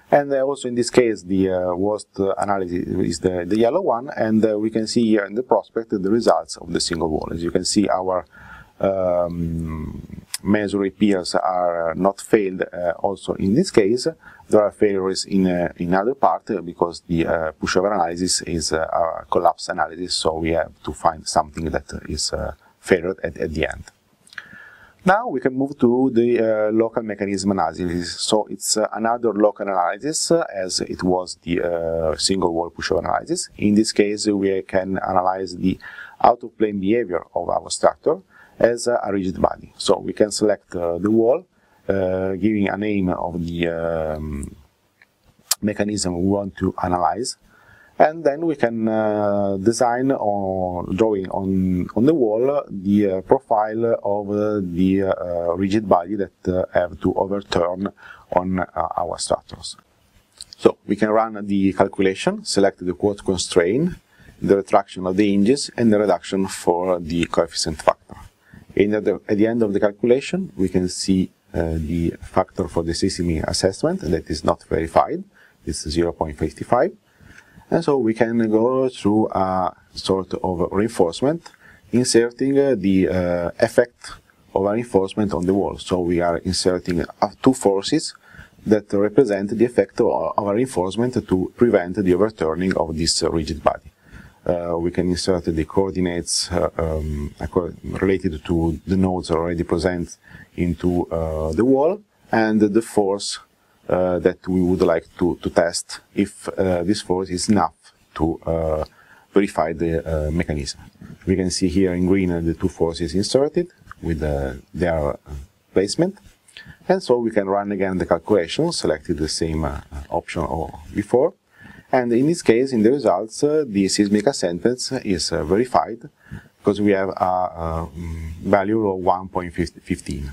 And also in this case, the worst analysis is the yellow one, and we can see here in the prospect the results of the single wall. As you can see, our masonry piers are not failed. Also in this case, there are failures in other part, because the pushover analysis is a collapse analysis, so we have to find something that is failed at the end. Now we can move to the local mechanism analysis. So it's another local analysis, as it was the single wall pushover analysis. In this case, we can analyze the out-of-plane behavior of our structure as a rigid body. So we can select the wall, giving a name of the mechanism we want to analyze, and then we can design or drawing on the wall the profile of the rigid body that have to overturn on our structures. So we can run the calculation, select the quote constraint, the retraction of the hinges, and the reduction for the coefficient factor. And at the end of the calculation, we can see the factor for the seismic assessment that is not verified. It's 0.55. And so we can go through a sort of reinforcement, inserting the effect of a reinforcement on the wall. So we are inserting two forces that represent the effect of a reinforcement to prevent the overturning of this rigid body. We can insert the coordinates related to the nodes already present into the wall, and the force that we would like to test if this force is enough to verify the mechanism. We can see here in green the two forces inserted with their placement, and so we can run again the calculation, selecting the same option before. And in this case, in the results, the seismic assessment is verified because we have a value of 1.15.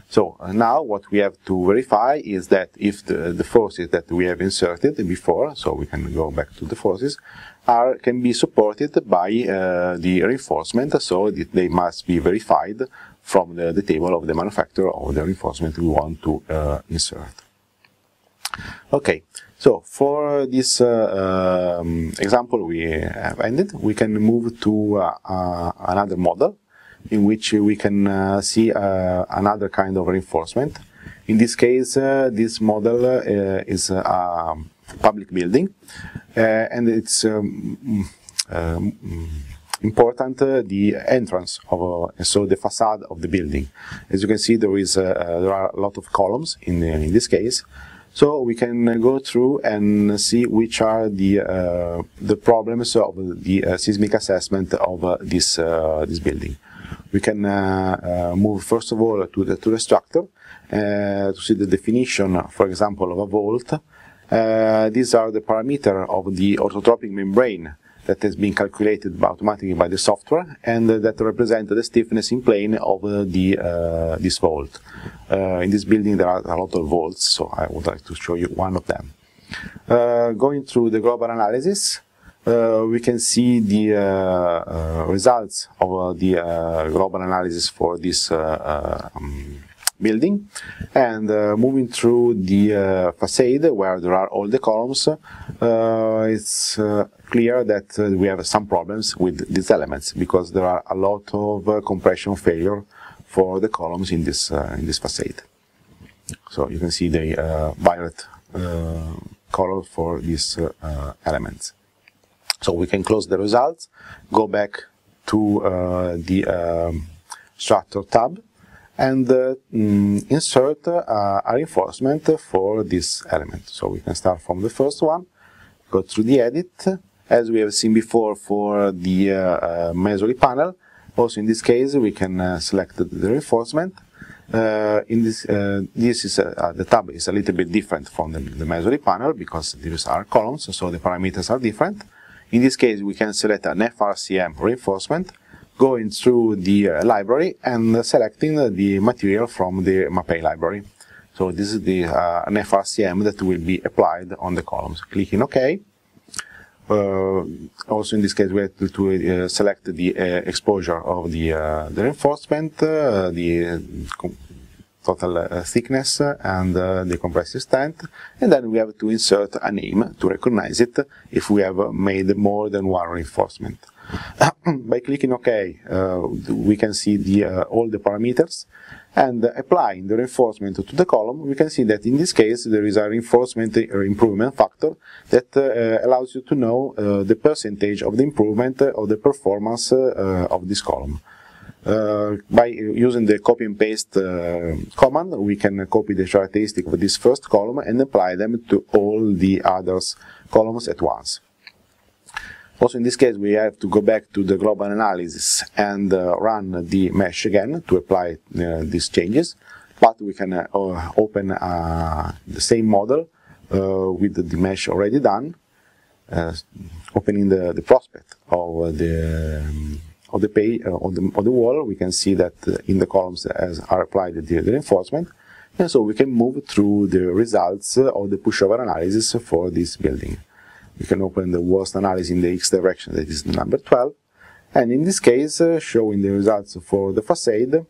So now what we have to verify is that if the forces that we have inserted before, so we can go back to the forces, can be supported by the reinforcement, so that they must be verified from the table of the manufacturer of the reinforcement we want to insert. Okay, so for this example we have ended, we can move to another model in which we can see another kind of reinforcement. In this case, this model is a public building, and it's important the entrance of so the facade of the building. As you can see, there are a lot of columns in this case. So we can go through and see which are the problems of the seismic assessment of this building. We can move first of all to the structure to see the definition, for example, of a vault. These are the parameters of the orthotropic membrane that has been calculated automatically by the software, and that represent the stiffness in plane of this vault. In this building there are a lot of vaults, so I would like to show you one of them. Going through the global analysis, we can see the results of the global analysis for this building, and moving through the facade where there are all the columns, it's clear that we have some problems with these elements because there are a lot of compression failure for the columns in this facade. So you can see the violet color for these elements. So we can close the results, go back to the structure tab, and insert a reinforcement for this element. So we can start from the first one, go through the edit, as we have seen before for the masonry panel. Also in this case we can select the reinforcement. In this, the tab is a little bit different from the masonry panel because these are columns, so the parameters are different. In this case we can select an FRCM reinforcement, going through the library and selecting the material from the Mapei library. So this is an FRCM that will be applied on the columns. Clicking OK. Also in this case we have to select the exposure of the reinforcement, the total thickness, and the compressive strength, and then we have to insert a name to recognize it if we have made more than one reinforcement. By clicking OK, we can see all the parameters, and applying the reinforcement to the column, we can see that in this case there is a reinforcement improvement factor that allows you to know the percentage of the improvement of the performance of this column. By using the copy and paste command, we can copy the characteristic of this first column and apply them to all the other columns at once. Also in this case we have to go back to the global analysis and run the mesh again to apply these changes, but we can open the same model with the mesh already done, opening the prospect of the page of the wall. We can see that in the columns as are applied the reinforcement, and so we can move through the results of the pushover analysis for this building. We can open the walls analysis in the X direction, that is number 12. And in this case, showing the results for the facade,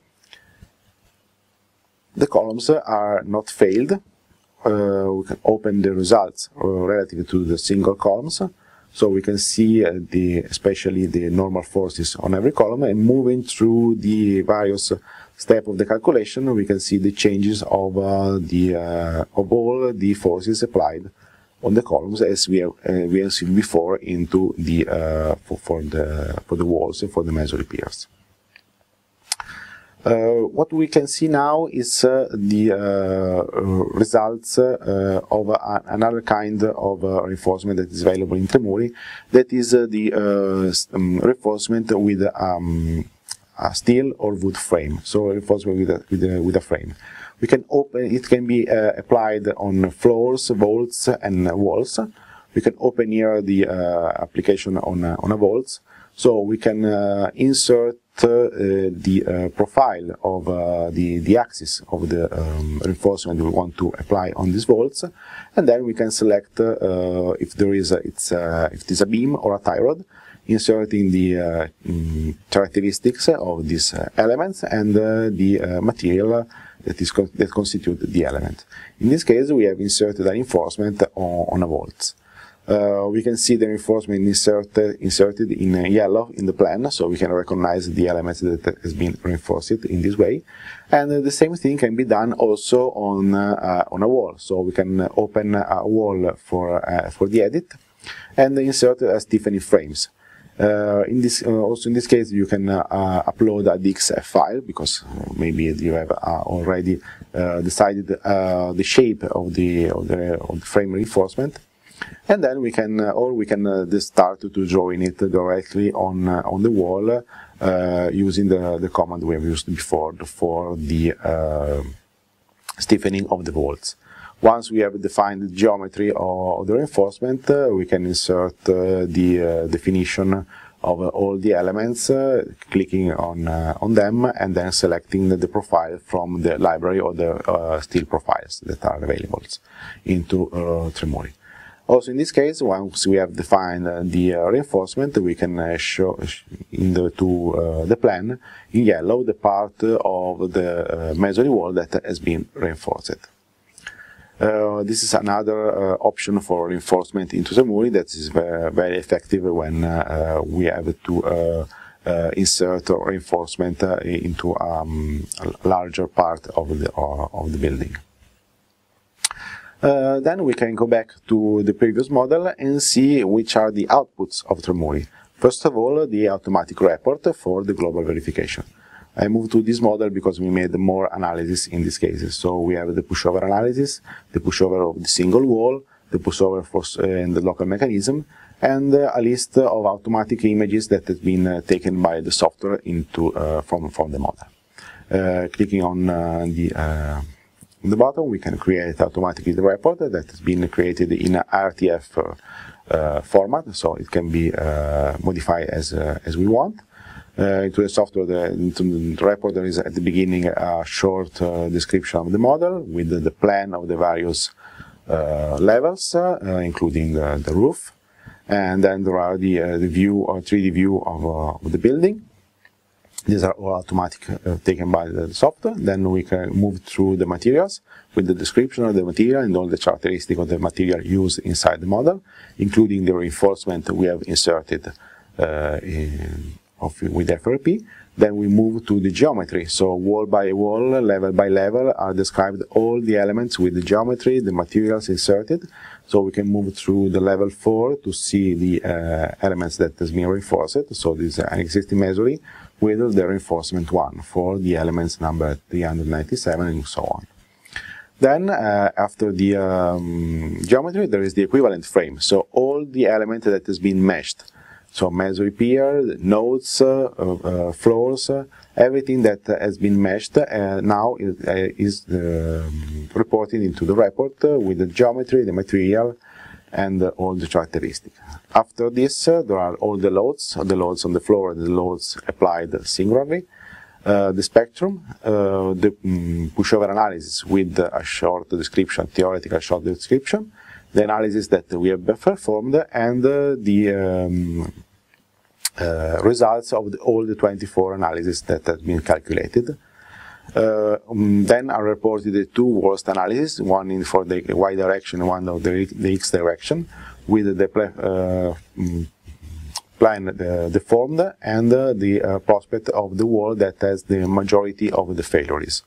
the columns are not failed. We can open the results relative to the single columns. So we can see especially the normal forces on every column, and moving through the various steps of the calculation, we can see the changes of all the forces applied on the columns, as we have seen before into the for the walls and for the masonry piers. What we can see now is the results of another kind of reinforcement that is available in Tremuri, that is the reinforcement with a steel or wood frame. So reinforcement with a frame. We can open. It can be applied on floors, vaults, and walls. We can open here the application on a vault. So we can insert the profile of the axis of the reinforcement we want to apply on these vaults, and then we can select if there is if it is a beam or a tie rod, inserting the characteristics of these elements and the material that constitute the element. In this case, we have inserted a reinforcement on a vault. We can see the reinforcement inserted in yellow in the plan, so we can recognize the elements that has been reinforced in this way. And the same thing can be done also on a wall. So we can open a wall for the edit and insert stiffening frames. Also in this case, you can upload a DXF file, because maybe you have already decided the shape of the frame reinforcement. And then we can, just start to draw in it directly on the wall using the command we have used before for the stiffening of the walls. Once we have defined the geometry of the reinforcement, we can insert the definition of all the elements, clicking on them, and then selecting the profile from the library or the steel profiles that are available into Tremuri. Also in this case, once we have defined the reinforcement, we can show in the plan in yellow the part of the masonry wall that has been reinforced. This is another option for reinforcement into Tremuri that is very effective when we have to insert reinforcement into a larger part of the building. Then we can go back to the previous model and see which are the outputs of Tremuri. First of all, the automatic report for the global verification. I moved to this model because we made more analysis in these cases. So we have the pushover analysis, the pushover of the single wall, the pushover and the local mechanism, and a list of automatic images that has been taken by the software from the model. Clicking on the bottom, we can create automatically the report that has been created in an RTF format, so it can be modified as we want. Into the software, into the report, there is at the beginning a short description of the model with the plan of the various levels, including the roof, and then there are the view or 3D view of the building. These are all automatic, taken by the software. Then we can move through the materials with the description of the material and all the characteristics of the material used inside the model, including the reinforcement we have inserted with FRP. Then we move to the geometry. So wall by wall, level by level are described all the elements with the geometry, the materials inserted. So we can move through the level 4 to see the elements that has been reinforced. So this is an existing masonry with the reinforcement 1 for the elements number 397 and so on. Then after the geometry, there is the equivalent frame. So all the elements that has been meshed. So masonry pier, nodes, floors, everything that has been meshed now is reported into the report with the geometry, the material, and all the characteristics. After this, there are all the loads on the floor, the loads applied singularly, the spectrum, the pushover analysis with a short description, theoretical short description, the analysis that we have performed, and the results of all the 24 analyses that have been calculated. Then I reported the two worst analyses, one for the y direction and one of the x direction, with the plan deformed and the prospect of the wall that has the majority of the failures.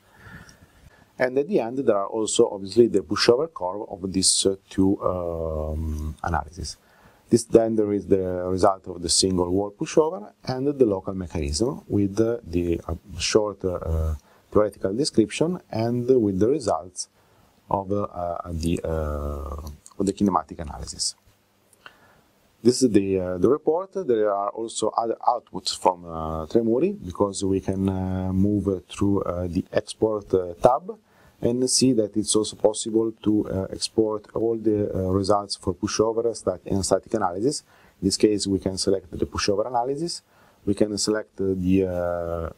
And at the end, there are also obviously the pushover curve of these two analyses. Then there is the result of the single wall pushover and the local mechanism with the short theoretical description and with the results of the kinematic analysis. This is the report. There are also other outputs from Tremuri, because we can move through the export tab and see that it's also possible to export all the results for pushover and static analysis. In this case, we can select the pushover analysis. We can select the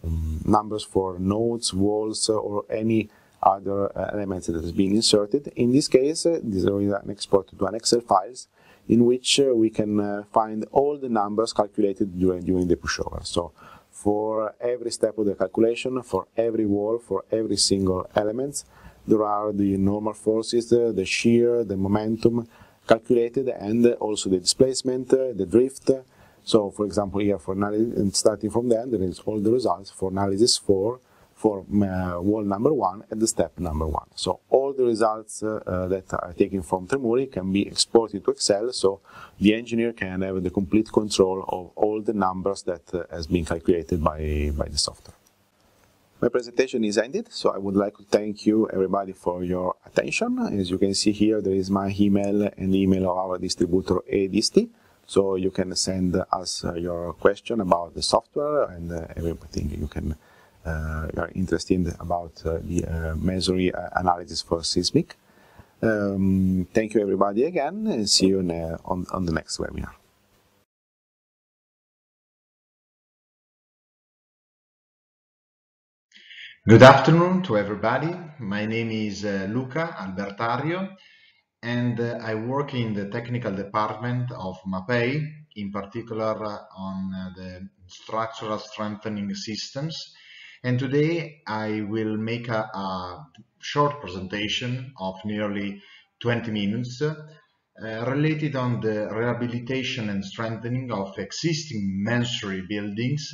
numbers for nodes, walls, or any other elements that has been inserted. In this case, there is an export to an Excel files in which we can find all the numbers calculated during the pushover. So for every step of the calculation, for every wall, for every single element, there are the normal forces, the shear, the momentum calculated, and also the displacement, the drift. So for example, here for analysis, and starting from there, there is all the results for analysis for wall number 1 and the step number 1. So all the results that are taken from Tremuri can be exported to Excel, so the engineer can have the complete control of all the numbers that has been calculated by the software. My presentation is ended, so I would like to thank you everybody for your attention. As you can see here, there is my email and the email of our distributor EDISTI, so you can send us your question about the software and everything you can are interested about the mesory analysis for seismic. Thank you everybody again, and see you on the next webinar. Good afternoon to everybody. My name is Luca Albertario, and I work in the technical department of Mapei, in particular on the structural strengthening systems. And today I will make a short presentation of nearly 20 minutes related on the rehabilitation and strengthening of existing masonry buildings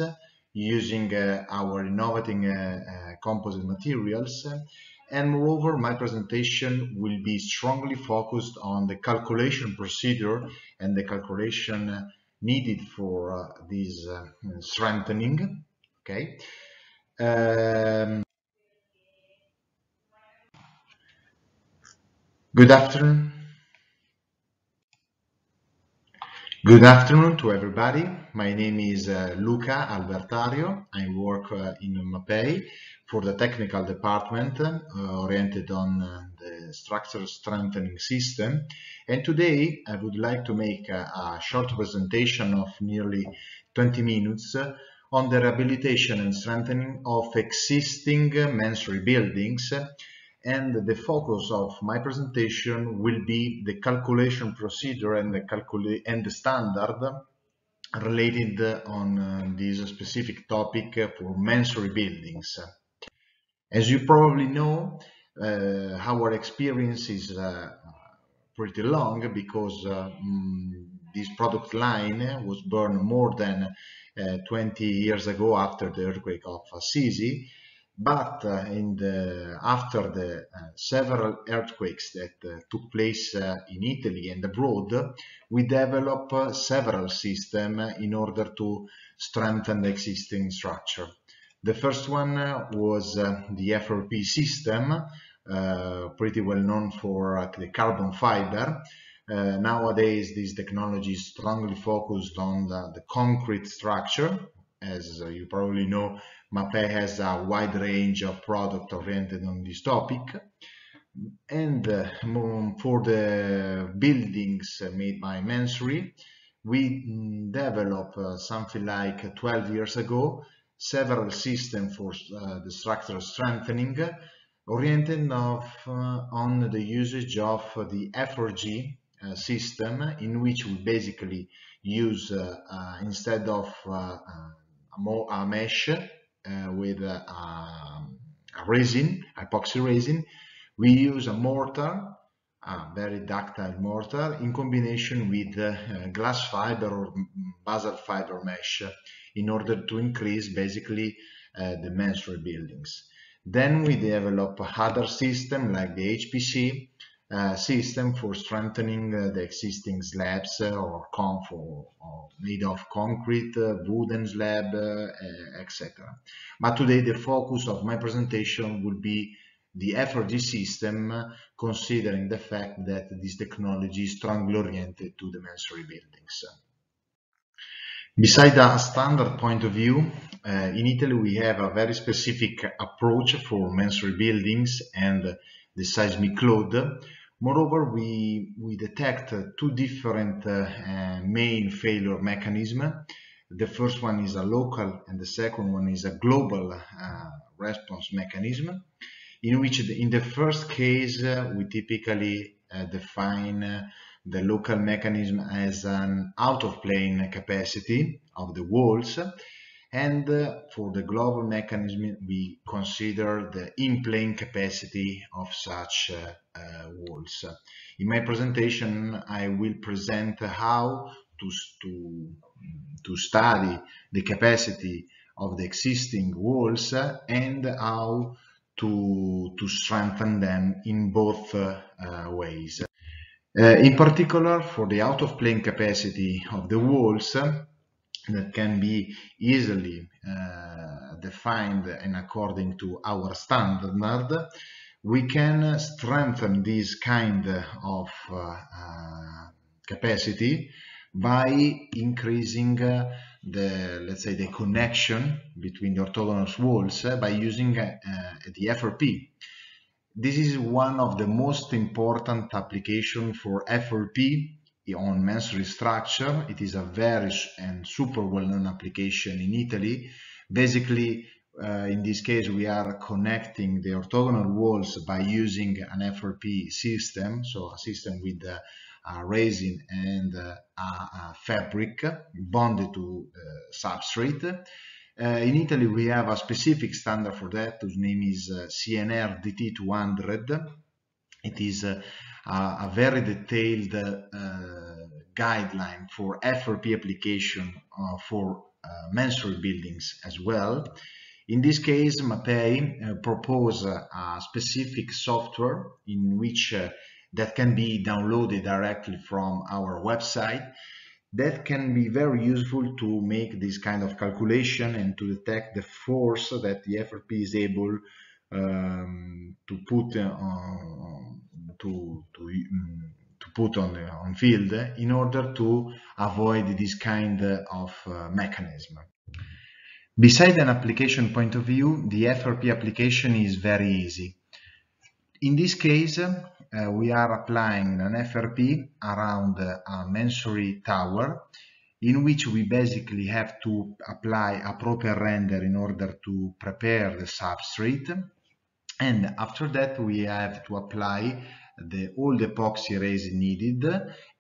using our innovative composite materials. And moreover, my presentation will be strongly focused on the calculation procedure and the calculation needed for this strengthening. Okay. Good afternoon. Good afternoon to everybody. My name is Luca Albertario. I work in Mapei for the technical department oriented on the structural strengthening system. And today I would like to make a short presentation of nearly 20 minutes on the rehabilitation and strengthening of existing masonry buildings. And the focus of my presentation will be the calculation procedure and the standard related on this specific topic for masonry buildings. As you probably know, our experience is pretty long, because this product line was born more than 20 years ago after the earthquake of Assisi. But after the several earthquakes that took place in Italy and abroad, we developed several systems in order to strengthen the existing structure. The first one was the FRP system, pretty well known for the carbon fiber. Nowadays, this technology is strongly focused on the concrete structure. As you probably know, Mapei has a wide range of products oriented on this topic. And for the buildings made by masonry, we developed something like 12 years ago several systems for the structural strengthening oriented on the usage of the FRG system in which we basically use, instead of a mesh with resin, epoxy resin, we use a mortar, a very ductile mortar, in combination with glass fiber or basalt fiber mesh, in order to increase basically the masonry buildings. Then we develop other systems like the HPC system for strengthening the existing slabs or made of concrete, wooden slab, etc. But today the focus of my presentation will be the FRG system, considering the fact that this technology is strongly oriented to the masonry buildings. Beside a standard point of view, in Italy we have a very specific approach for masonry buildings and the seismic load. Moreover, we detect two different main failure mechanisms. The first one is a local and the second one is a global response mechanism, in which in the first case we typically define the local mechanism as an out-of-plane capacity of the walls, and for the global mechanism we consider the in-plane capacity of such walls. In my presentation I will present how to study the capacity of the existing walls and how to strengthen them in both ways. In particular, for the out-of-plane capacity of the walls, that can be easily defined and according to our standard, we can strengthen this kind of capacity by increasing let's say the connection between the orthogonal walls by using the FRP. This is one of the most important applications for FRP on masonry structure. It is a very and super well-known application in Italy. Basically, in this case, we are connecting the orthogonal walls by using an FRP system, so a system with a resin and a fabric bonded to substrate. In Italy, we have a specific standard for that, whose name is CNR DT200. It is a very detailed guideline for FRP application for masonry buildings as well. In this case, Mapei propose a specific software in which that can be downloaded directly from our website. That can be very useful to make this kind of calculation and to detect the force that the FRP is able to put on field in order to avoid this kind of mechanism. Beside an application point of view, the FRP application is very easy. In this case, we are applying an FRP around a masonry tower, in which we basically have to apply a proper render in order to prepare the substrate, and after that we have to apply all the epoxy resin needed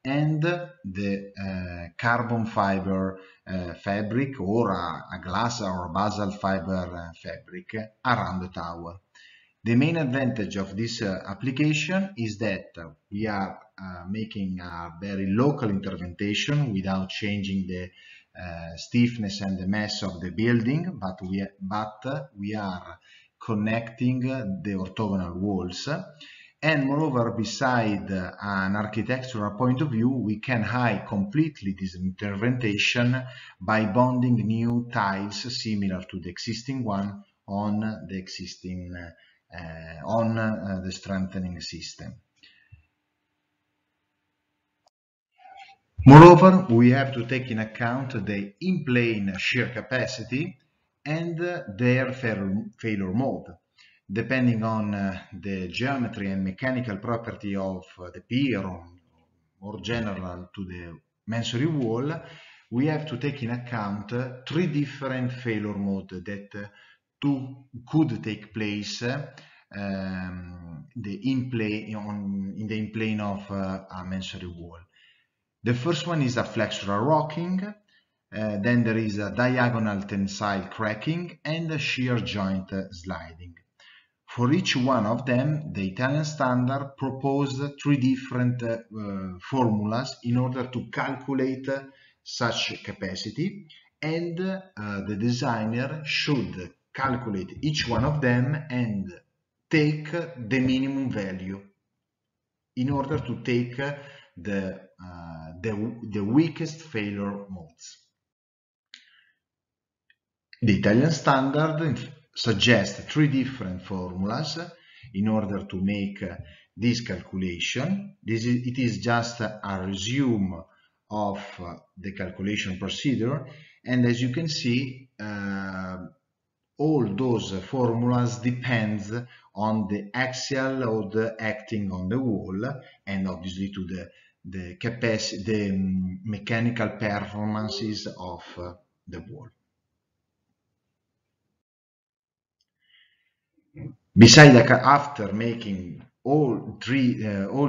and the carbon fiber fabric or a glass or basalt fiber fabric around the tower. The main advantage of this application is that we are making a very local intervention without changing the stiffness and the mass of the building, but we are connecting the orthogonal walls. And moreover, beside an architectural point of view, we can hide completely this intervention by bonding new tiles similar to the existing one on the existing the strengthening system. Moreover, we have to take in account the in-plane shear capacity and their failure mode. Depending on the geometry and mechanical property of the pier or general to the masonry wall, we have to take in account three different failure modes that could take place the in the plane of a masonry wall. The first one is a flexural rocking, then there is a diagonal tensile cracking and a shear joint sliding. For each one of them, the Italian standard proposed 3 different formulas in order to calculate such capacity, and the designer should calculate each one of them and take the minimum value in order to take the weakest failure modes. The Italian standard suggests 3 different formulas in order to make this calculation. It is just a resume of the calculation procedure, and as you can see, all those formulas depends on the axial load acting on the wall and obviously to the capacity, the mechanical performances of the wall. Besides, after making all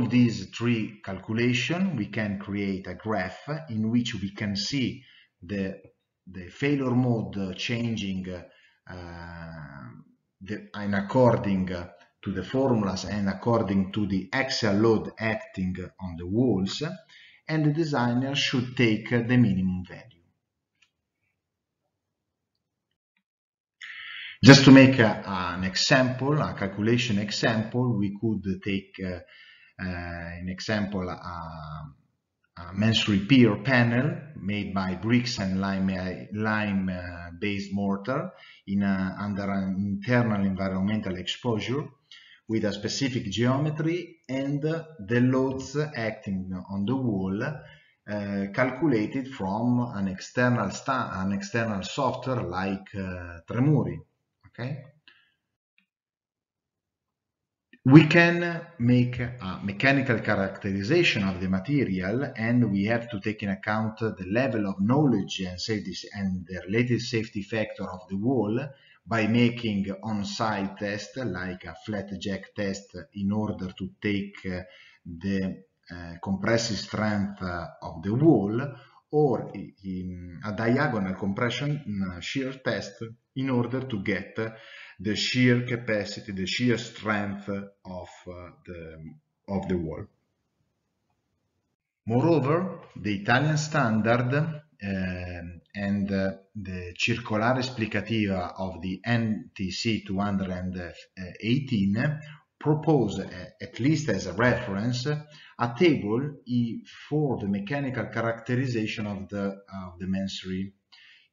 these 3 calculations, we can create a graph in which we can see the failure mode changing and according to the formulas and according to the axial load acting on the walls, and the designer should take the minimum value. Just to make an example, a calculation example, we could take an example, a masonry pier panel made by bricks and lime-based mortar under an internal environmental exposure with a specific geometry and the loads acting on the wall calculated from an external software like Tremuri. Okay. We can make a mechanical characterization of the material, and we have to take into account the level of knowledge and safety and the related safety factor of the wall by making on-site tests like a flat jack test in order to take the compressive strength of the wall, or a diagonal compression shear test in order to get the shear capacity, the shear strength of the wall. Moreover, the Italian standard and the circolare esplicativa of the NTC 218 propose, at least as a reference, a table for the mechanical characterization of the masonry,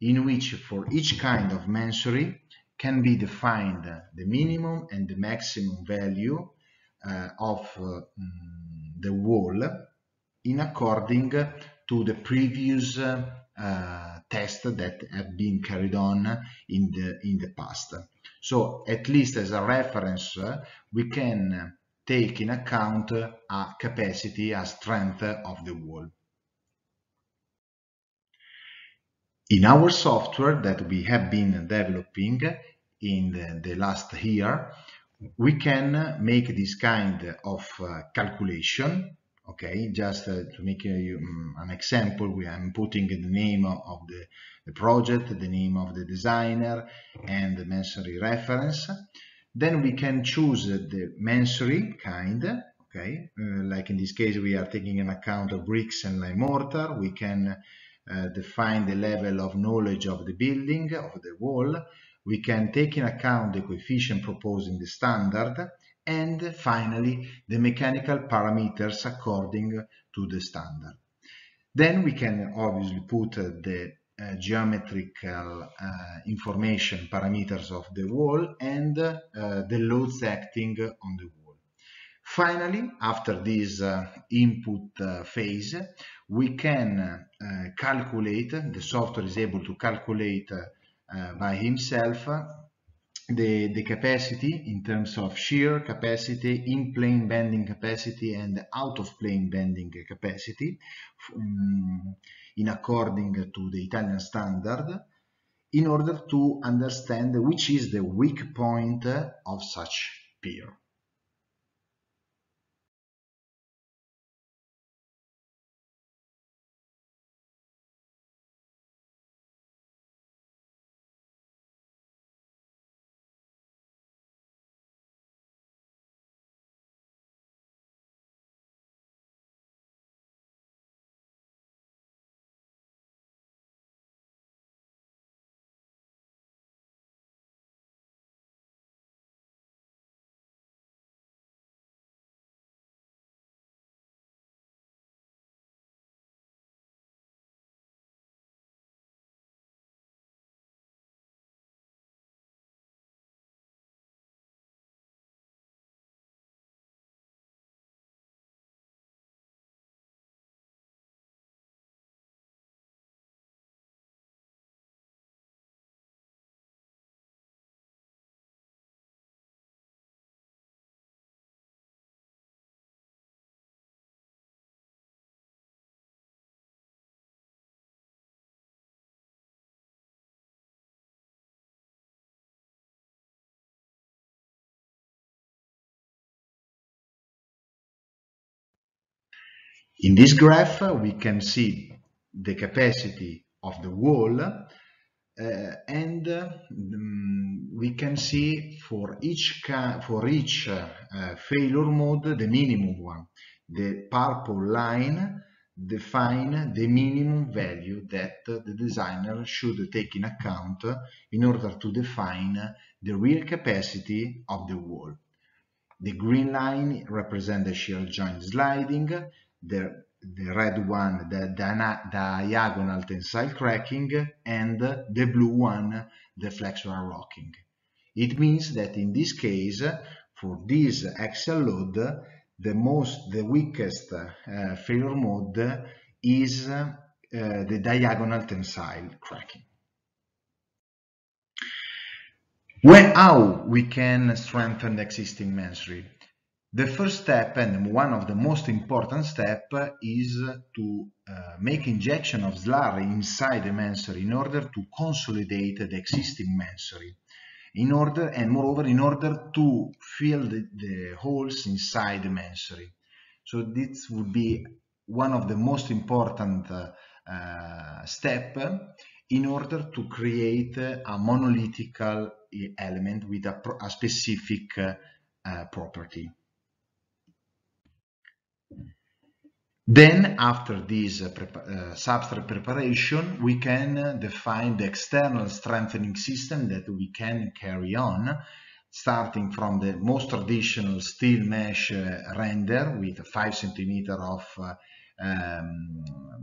in which for each kind of masonry can be defined the minimum and the maximum value of the wall in according to the previous tests that have been carried on in the past. So at least as a reference, we can take in account a capacity, a strength of the wall. In our software that we have been developing in the last year, we can make this kind of calculation. Okay, just to make an example, I'm putting the name of the project, the name of the designer, and the masonry reference. Then we can choose the masonry kind. Okay, like in this case, we are taking into account of bricks and lime mortar. We can define the level of knowledge of the building, of the wall. We can take into account the coefficient proposed in the standard, and finally the mechanical parameters according to the standard. Then we can obviously put the geometrical information parameters of the wall and the loads acting on the wall. Finally, after this input phase, we can calculate, the software is able to calculate by himself the capacity in terms of shear capacity, in-plane bending capacity, and out-of-plane bending capacity in according to the Italian standard, in order to understand which is the weak point of such pier. In this graph, we can see the capacity of the wall, and we can see for each failure mode the minimum one. The purple line defines the minimum value that the designer should take in account in order to define the real capacity of the wall. The green line represents the shear joint sliding, the red one the diagonal tensile cracking, and the blue one the flexural rocking. It means that in this case, for this axial load, the weakest failure mode is the diagonal tensile cracking. How we can strengthen the existing masonry? The first step, and one of the most important steps, is to make injection of slurry inside the masonry in order to consolidate the existing masonry. Moreover, in order to fill the holes inside the masonry. So this would be one of the most important steps in order to create a monolithic element with a specific property. Then, after this substrate preparation, we can define the external strengthening system that we can carry on, starting from the most traditional steel mesh render with 5 cm of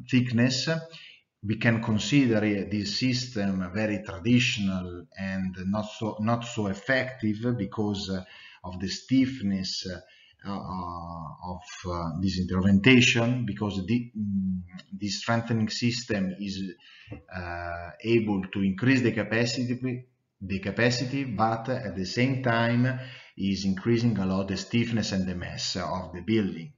thickness. We can consider this system very traditional and not so effective because of the stiffness of this intervention, because this strengthening system is able to increase the capacity, but at the same time is increasing a lot the stiffness and the mass of the building.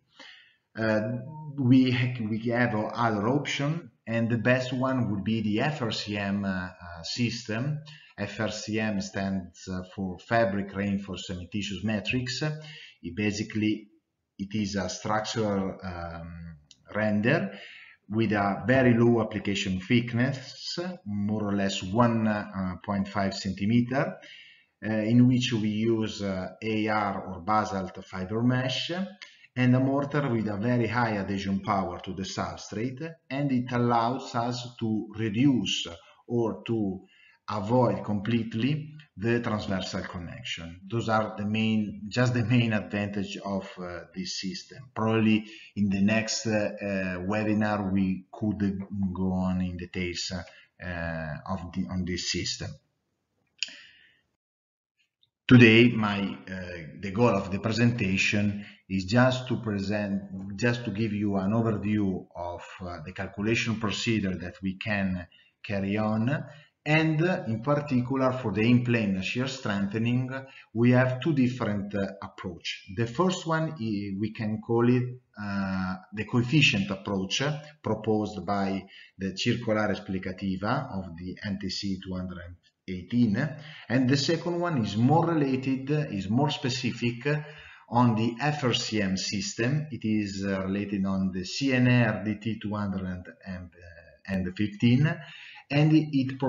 We have other options, and the best one would be the FRCM system. FRCM stands for Fabric Reinforced Cementitious Matrix. It is a structural render with a very low application thickness, more or less 1.5 centimeter, in which we use AR or basalt fiber mesh, and a mortar with a very high adhesion power to the substrate, and it allows us to reduce or to avoid completely the transversal connection. Those are just the main advantage of this system. Probably in the next webinar we could go on in details on this system. Today, the goal of the presentation is just to give you an overview of the calculation procedure that we can carry on, and in particular for the in-plane shear strengthening, we have two different approaches. The first one, we can call it the coefficient approach proposed by the Circolare Esplicativa of the NTC 18, and the second one is more related, is more specific on the FRCM system. It is related on the CNR DT 215, and it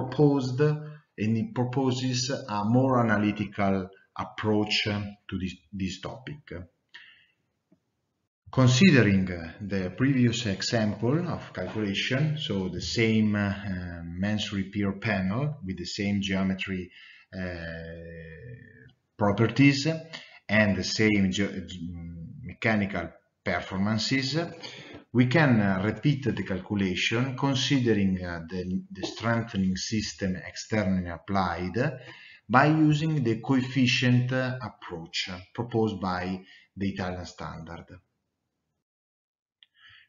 proposes a more analytical approach to this topic. Considering the previous example of calculation, so the same Mansory pier panel with the same geometry properties and the same mechanical performances, we can repeat the calculation considering the strengthening system externally applied by using the coefficient approach proposed by the Italian standard.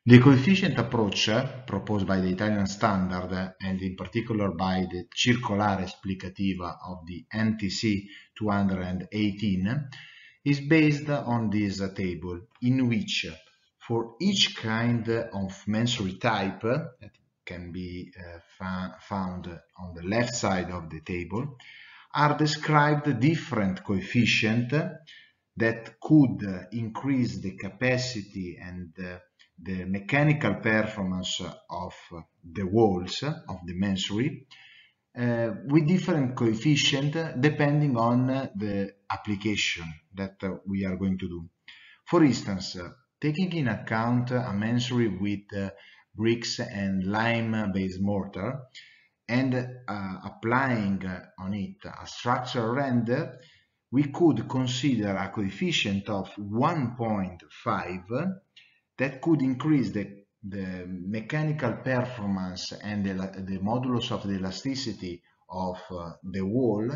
The coefficient approach proposed by the Italian standard, and in particular by the Circolare Esplicativa of the NTC 218, is based on this table, in which for each kind of Mansory type that can be found on the left side of the table are described different coefficients that could increase the capacity and the mechanical performance of the walls of the Mansory with different coefficients depending on the application that we are going to do. For instance, taking in account a Mansory with bricks and lime-based mortar and applying on it a structural render, we could consider a coefficient of 1.5 that could increase the mechanical performance and the modulus of the elasticity of the wall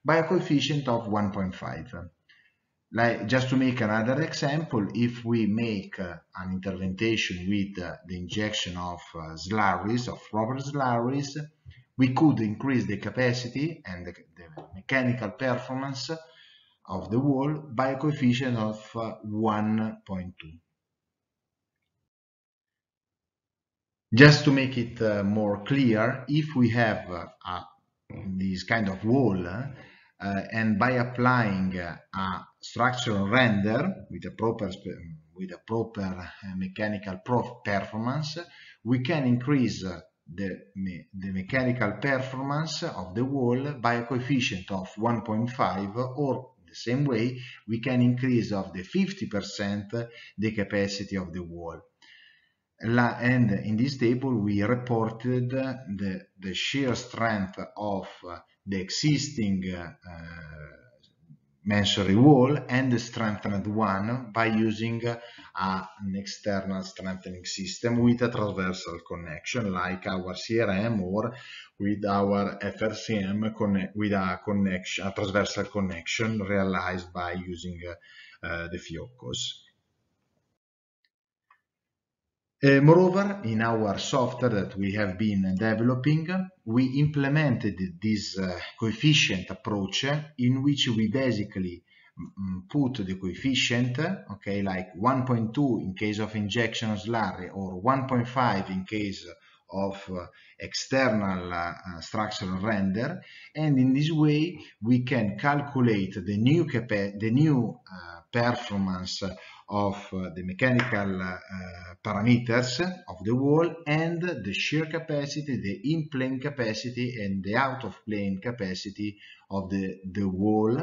by a coefficient of 1.5. Like, just to make another example, if we make an intervention with the injection of slurries, of proper slurries, we could increase the capacity and the mechanical performance of the wall by a coefficient of 1.2. Just to make it more clear, if we have this kind of wall and by applying a structural render with a proper mechanical performance, we can increase the mechanical performance of the wall by a coefficient of 1.5, or the same way we can increase of the 50% the capacity of the wall. And in this table we reported the shear strength of the existing Mansory wall and the strengthened one by using an external strengthening system with a transversal connection like our CRM, or with our FRCM with a transversal connection realized by using the Fioccos. Moreover, in our software that we have been developing, we implemented this coefficient approach in which we basically put the coefficient, okay, like 1.2 in case of injection of slurry or 1.5 in case of external structural render, and in this way we can calculate the new performance of the mechanical parameters of the wall and the shear capacity, the in-plane capacity and the out-of-plane capacity of the wall,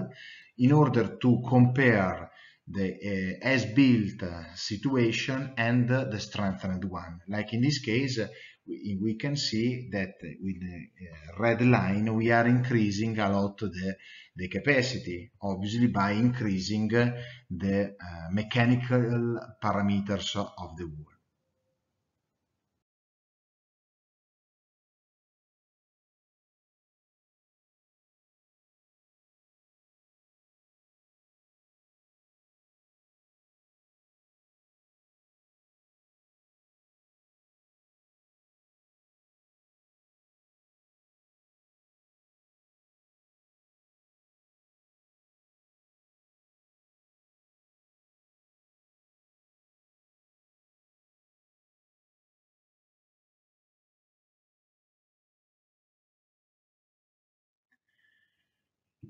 in order to compare the as-built situation and the strengthened one. Like in this case, we can see that with the red line we are increasing a lot the capacity, obviously by increasing the mechanical parameters of the wall.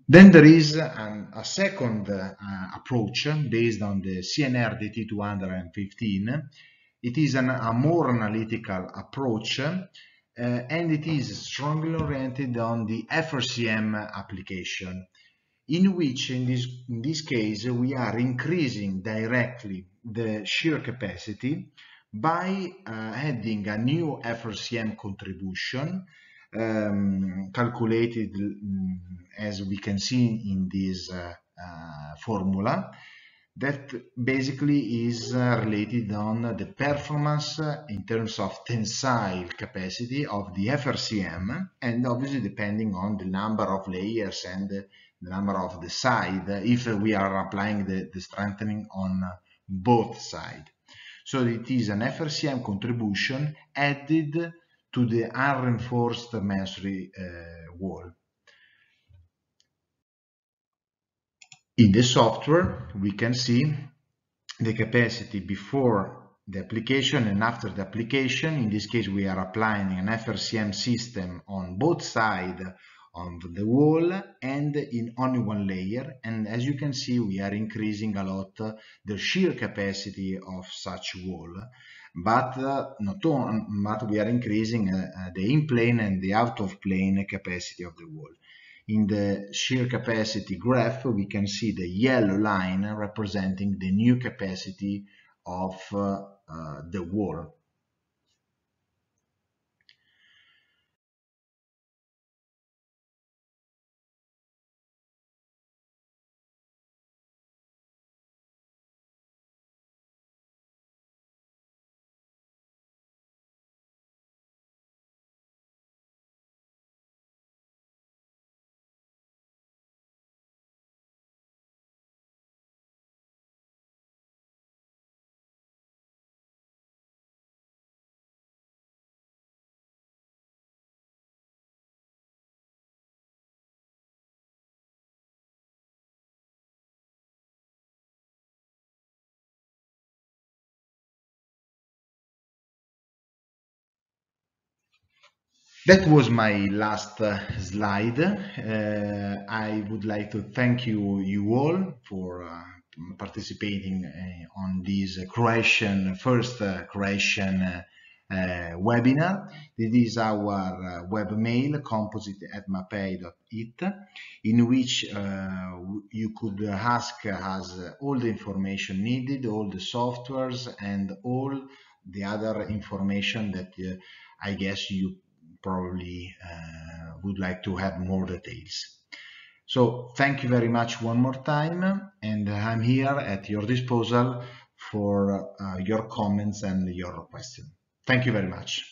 Then there is a second approach based on the CNR DT 215. It is a more analytical approach, and it is strongly oriented on the FRCM application, in which in this case we are increasing directly the shear capacity by adding a new FRCM contribution, calculated as we can see in this formula, that basically is related on the performance in terms of tensile capacity of the FRCM, and obviously depending on the number of layers and the number of the side, if we are applying the strengthening on both sides. So it is an FRCM contribution added to the unreinforced masonry wall. In the software, we can see the capacity before the application and after the application. In this case, we are applying an FRCM system on both sides of the wall and in only one layer. And as you can see, we are increasing a lot the shear capacity of such wall. But but we are increasing the in-plane and the out-of-plane capacity of the wall. In the shear capacity graph, we can see the yellow line representing the new capacity of the wall. That was my last slide. I would like to thank you all for participating on this first Croatian webinar. This is our webmail, composite@mapei.it, in which you could ask us all the information needed, all the softwares, and all the other information that I guess you probably would like to have more details. So thank you very much one more time, and I'm here at your disposal for your comments and your questions. Thank you very much.